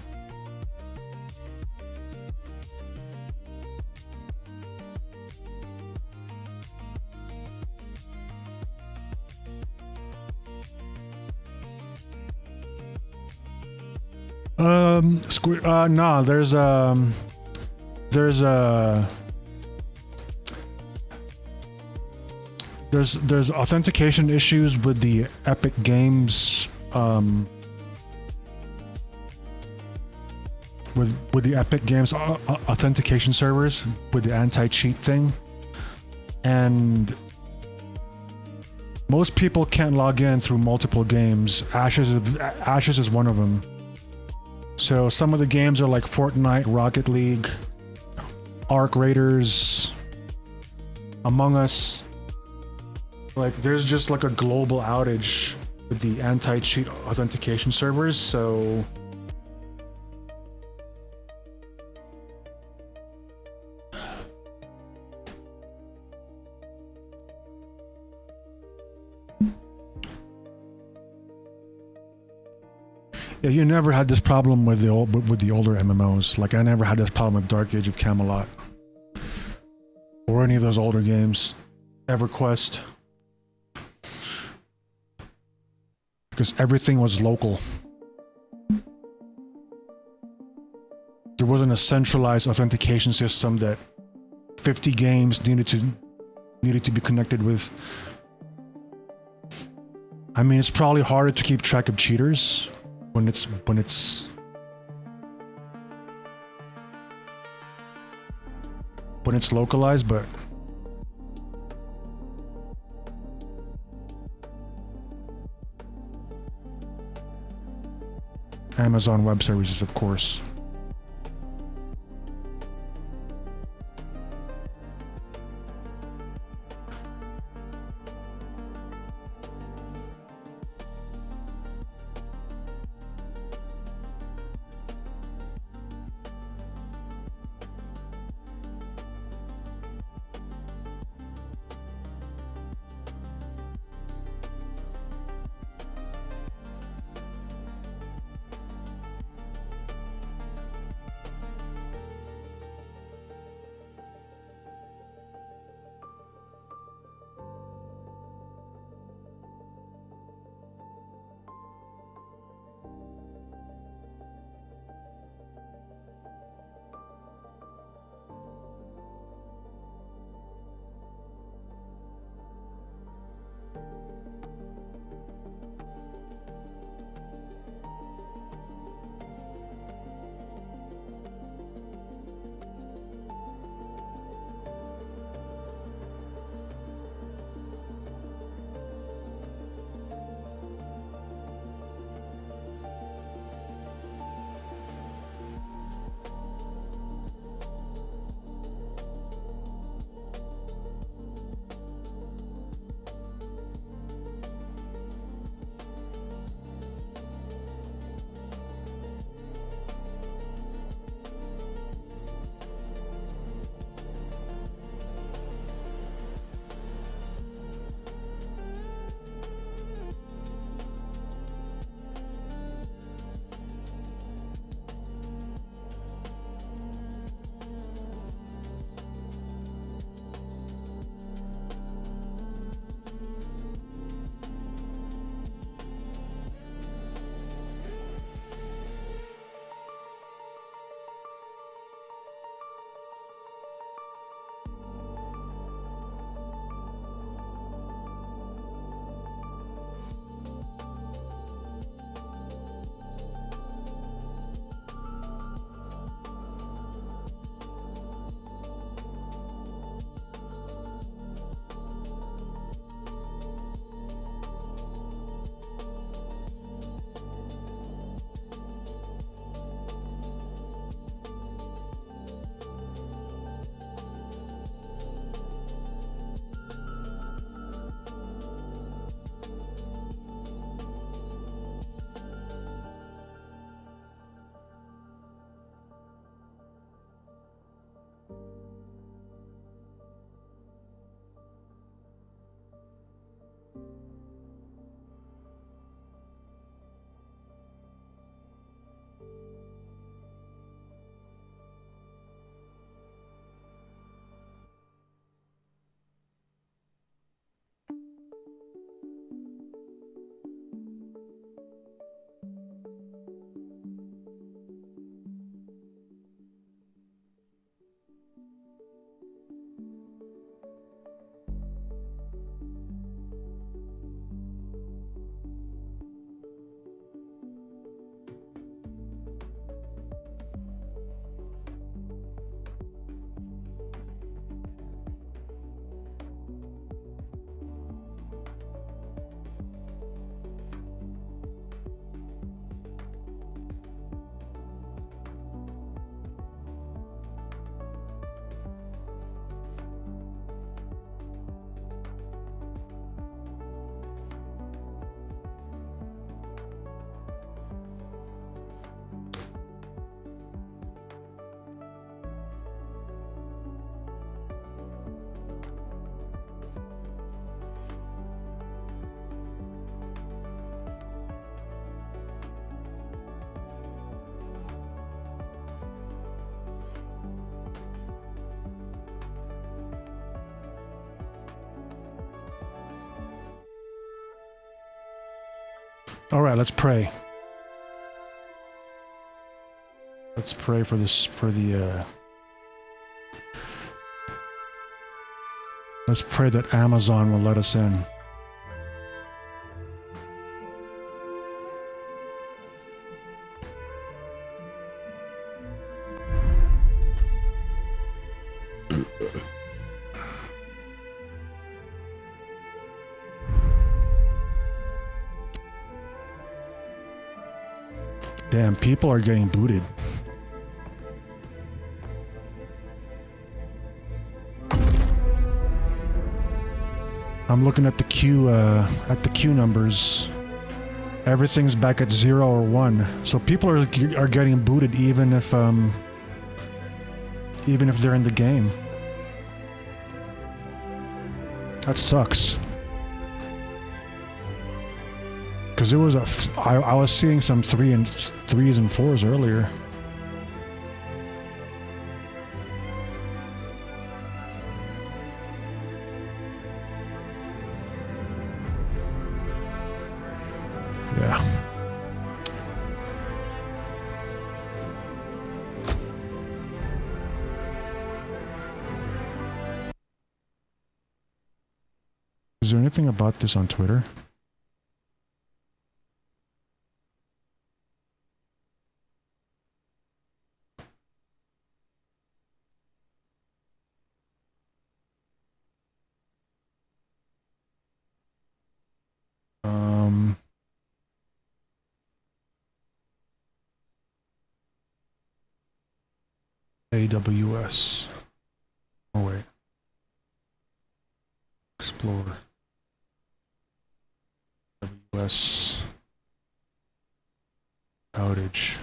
No, there's a there's authentication issues with the Epic Games with the Epic Games authentication servers with the anti-cheat thing, and most people can't log in through multiple games. Ashes is one of them. So some of the games are like Fortnite, Rocket League, Ark Raiders, Among Us. Like there's just like a global outage with the anti-cheat authentication servers, so yeah, you never had this problem with the older MMOs. Like I never had this problem with Dark Age of Camelot or any of those older games, EverQuest, because everything was local. There wasn't a centralized authentication system that 50 games needed to be connected with. I mean, it's probably harder to keep track of cheaters when it's localized, but Amazon Web Services, of course. All right, let's pray. Let's pray for this, let's pray that Amazon will let us in. Damn, people are getting booted. I'm looking at the queue numbers. Everything's back at 0 or 1. So people are getting booted even if they're in the game. That sucks. Because it was I was seeing some 3s and 4s earlier. Yeah. Is there anything about this on Twitter? AWS. Oh wait. Explore. AWS. Outage.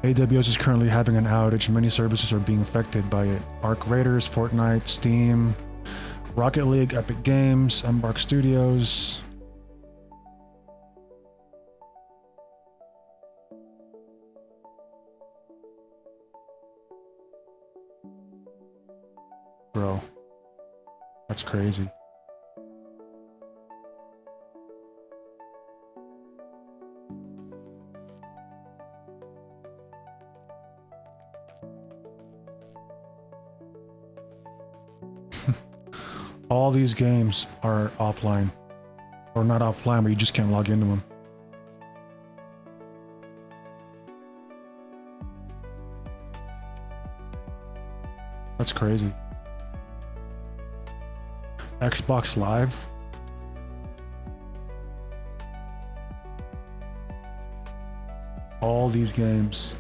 AWS is currently having an outage. Many services are being affected by it. Arc Raiders, Fortnite, Steam, Rocket League, Epic Games, Embark Studios. Bro, that's crazy. All these games are offline. Or not offline, but you just can't log into them. That's crazy. Xbox Live? All these games.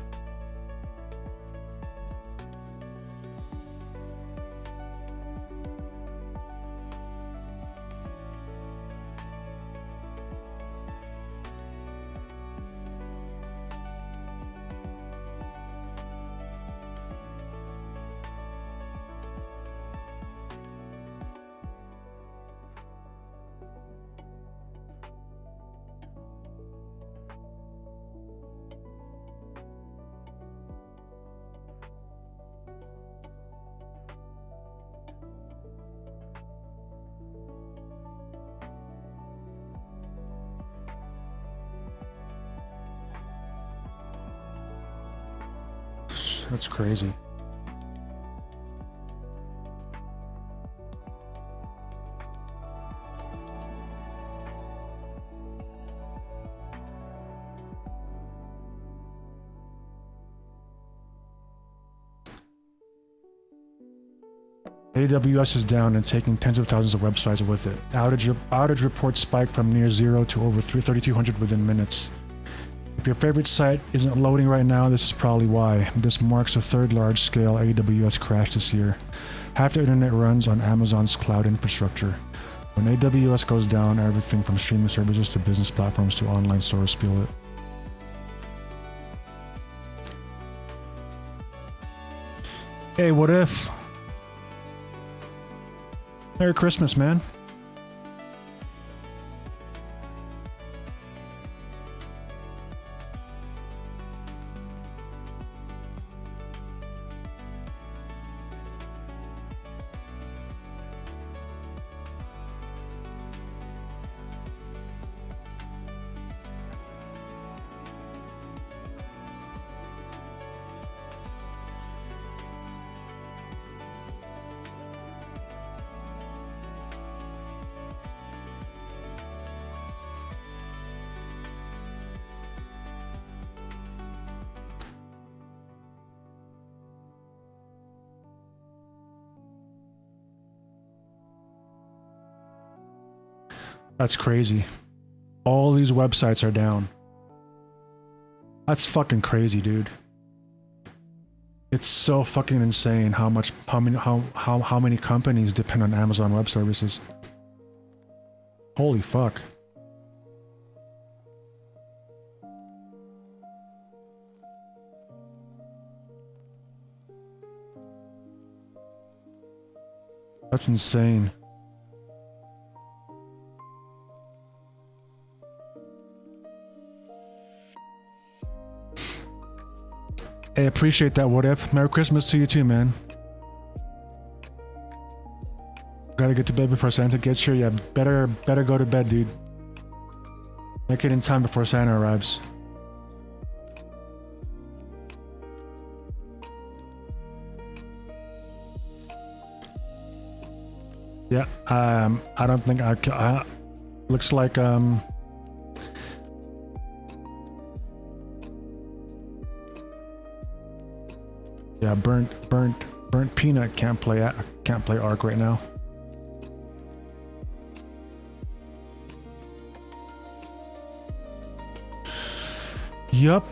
That's crazy. AWS is down and taking tens of thousands of websites with it. Outage reports spiked from near 0 to over 3,200 within minutes. If your favorite site isn't loading right now, this is probably why. This marks the third large-scale AWS crash this year. Half the internet runs on Amazon's cloud infrastructure. When AWS goes down, everything from streaming services to business platforms to online stores feel it. Hey, what if? Merry Christmas, man. That's crazy. All these websites are down. That's fucking crazy, dude. It's so fucking insane how many companies depend on Amazon Web Services. Holy fuck. That's insane. Hey, appreciate that, What If. Merry Christmas to you too, man. Gotta get to bed before Santa gets here. Yeah, better go to bed, dude. Make it in time before Santa arrives. Yeah, I don't think looks like, yeah, burnt peanut can't play Ark right now. Yup.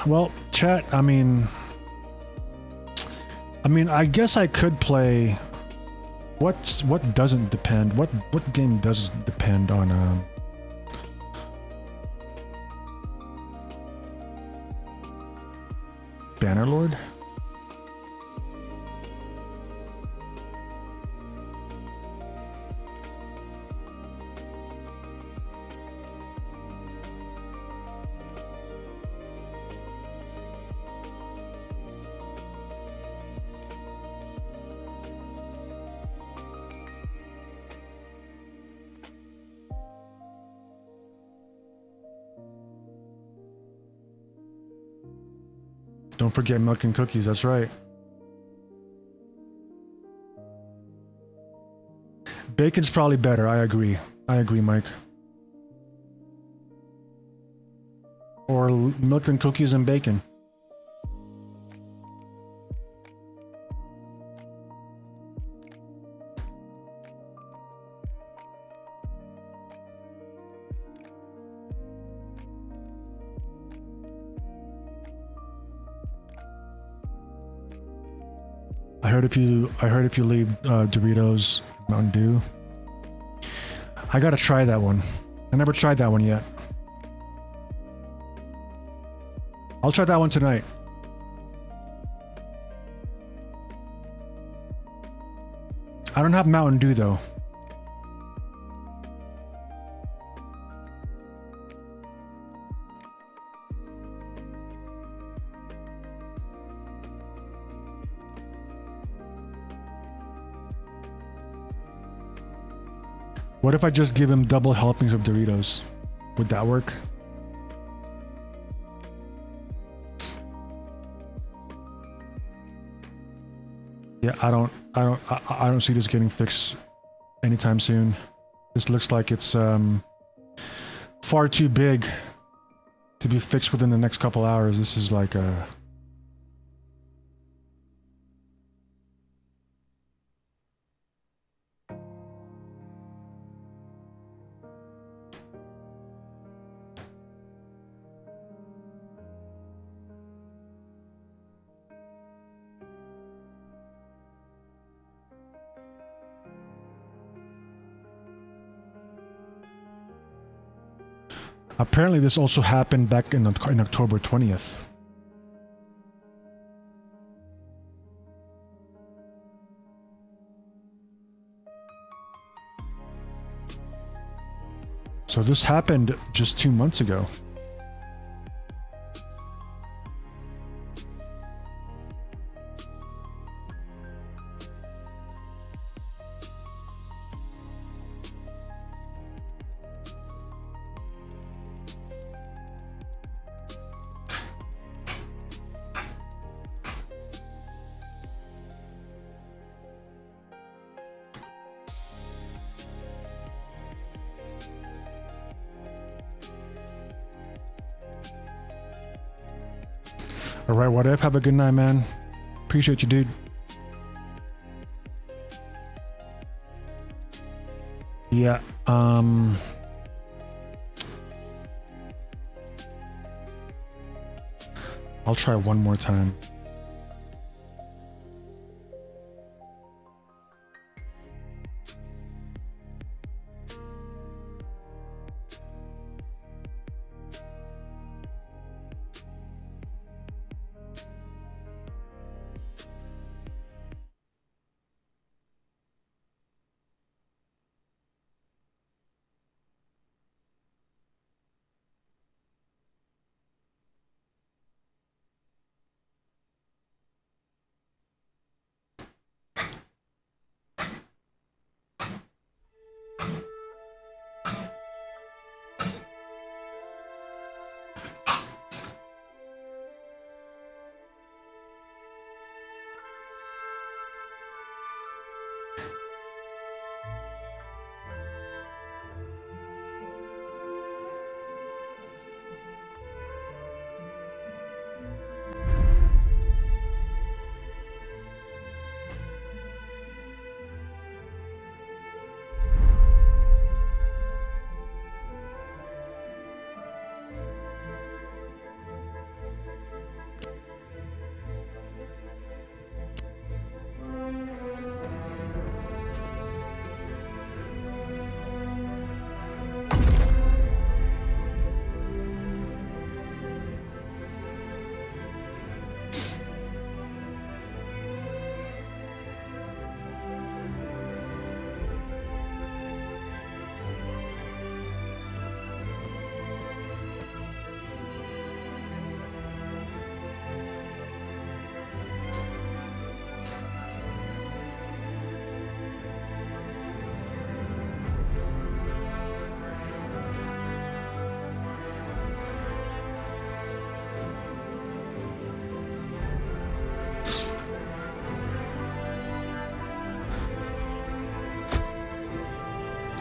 Well, chat, I mean, I guess I could play. What doesn't depend? What game doesn't depend on Bannerlord? Don't forget milk and cookies, that's right. Bacon's probably better, I agree. I agree, Mike. Or milk and cookies and bacon. I heard if you leave Doritos, Mountain Dew. I gotta try that one. I never tried that one yet. I'll try that one tonight. I don't have Mountain Dew though. What if I just give him double helpings of Doritos? Would that work? Yeah, I don't see this getting fixed anytime soon. This looks like it's far too big to be fixed within the next couple hours. This is like a Apparently this also happened back in October 20th. So this happened just 2 months ago. Alright, what if? Have a good night, man. Appreciate you, dude. Yeah, I'll try one more time.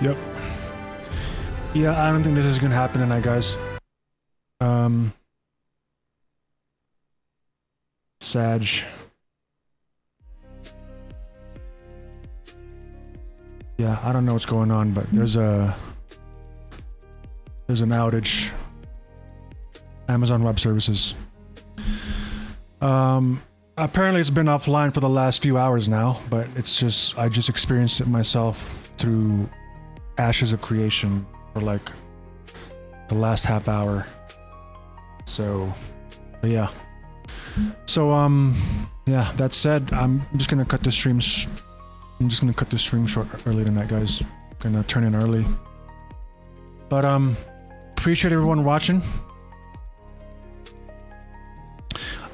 Yep. Yeah, I don't think this is gonna happen tonight, guys. Sag. Yeah, I don't know what's going on, but there's an outage. Amazon Web Services. Apparently it's been offline for the last few hours now, but it's just, I just experienced it myself through Ashes of Creation for like the last half hour. So, but yeah. So, yeah, that said, I'm just gonna cut the stream short early tonight, guys. Gonna turn in early. But, appreciate everyone watching.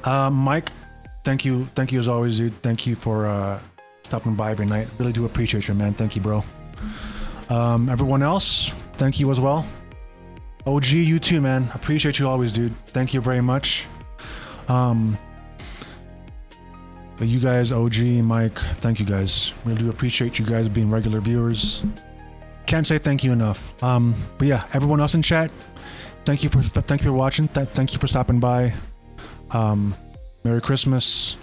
Mike, thank you as always, dude. Thank you for stopping by every night. Really do appreciate you, man. Thank you, bro. Everyone else, thank you as well. OG, you too, man. Appreciate you always, dude. Thank you very much. But you guys, OG, Mike, thank you guys. Really do appreciate you guys being regular viewers. Can't say thank you enough. But yeah, everyone else in chat, thank you for watching. Thank you for stopping by. Merry Christmas.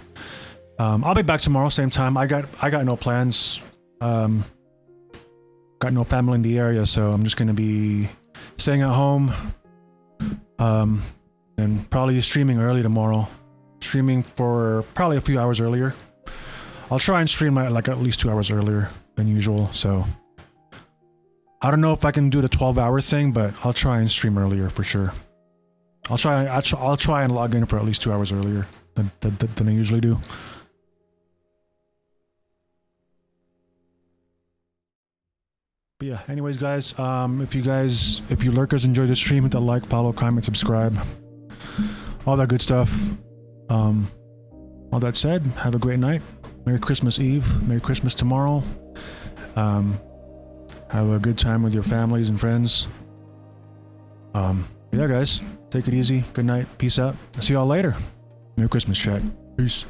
I'll be back tomorrow, same time. I got no plans. Got no family in the area, so I'm just gonna be staying at home. And probably streaming early tomorrow. Streaming for probably a few hours earlier. I'll try and stream like at least 2 hours earlier than usual, so I don't know if I can do the 12-hour thing, but I'll try and stream earlier for sure. I'll try and log in for at least 2 hours earlier than I usually do. But yeah, anyways, guys, if you lurkers enjoyed the stream, hit the like, follow, comment, subscribe, all that good stuff. All that said, have a great night. Merry Christmas Eve. Merry Christmas tomorrow. Have a good time with your families and friends. Yeah, guys, take it easy. Good night. Peace out. See y'all later. Merry Christmas, chat. Peace.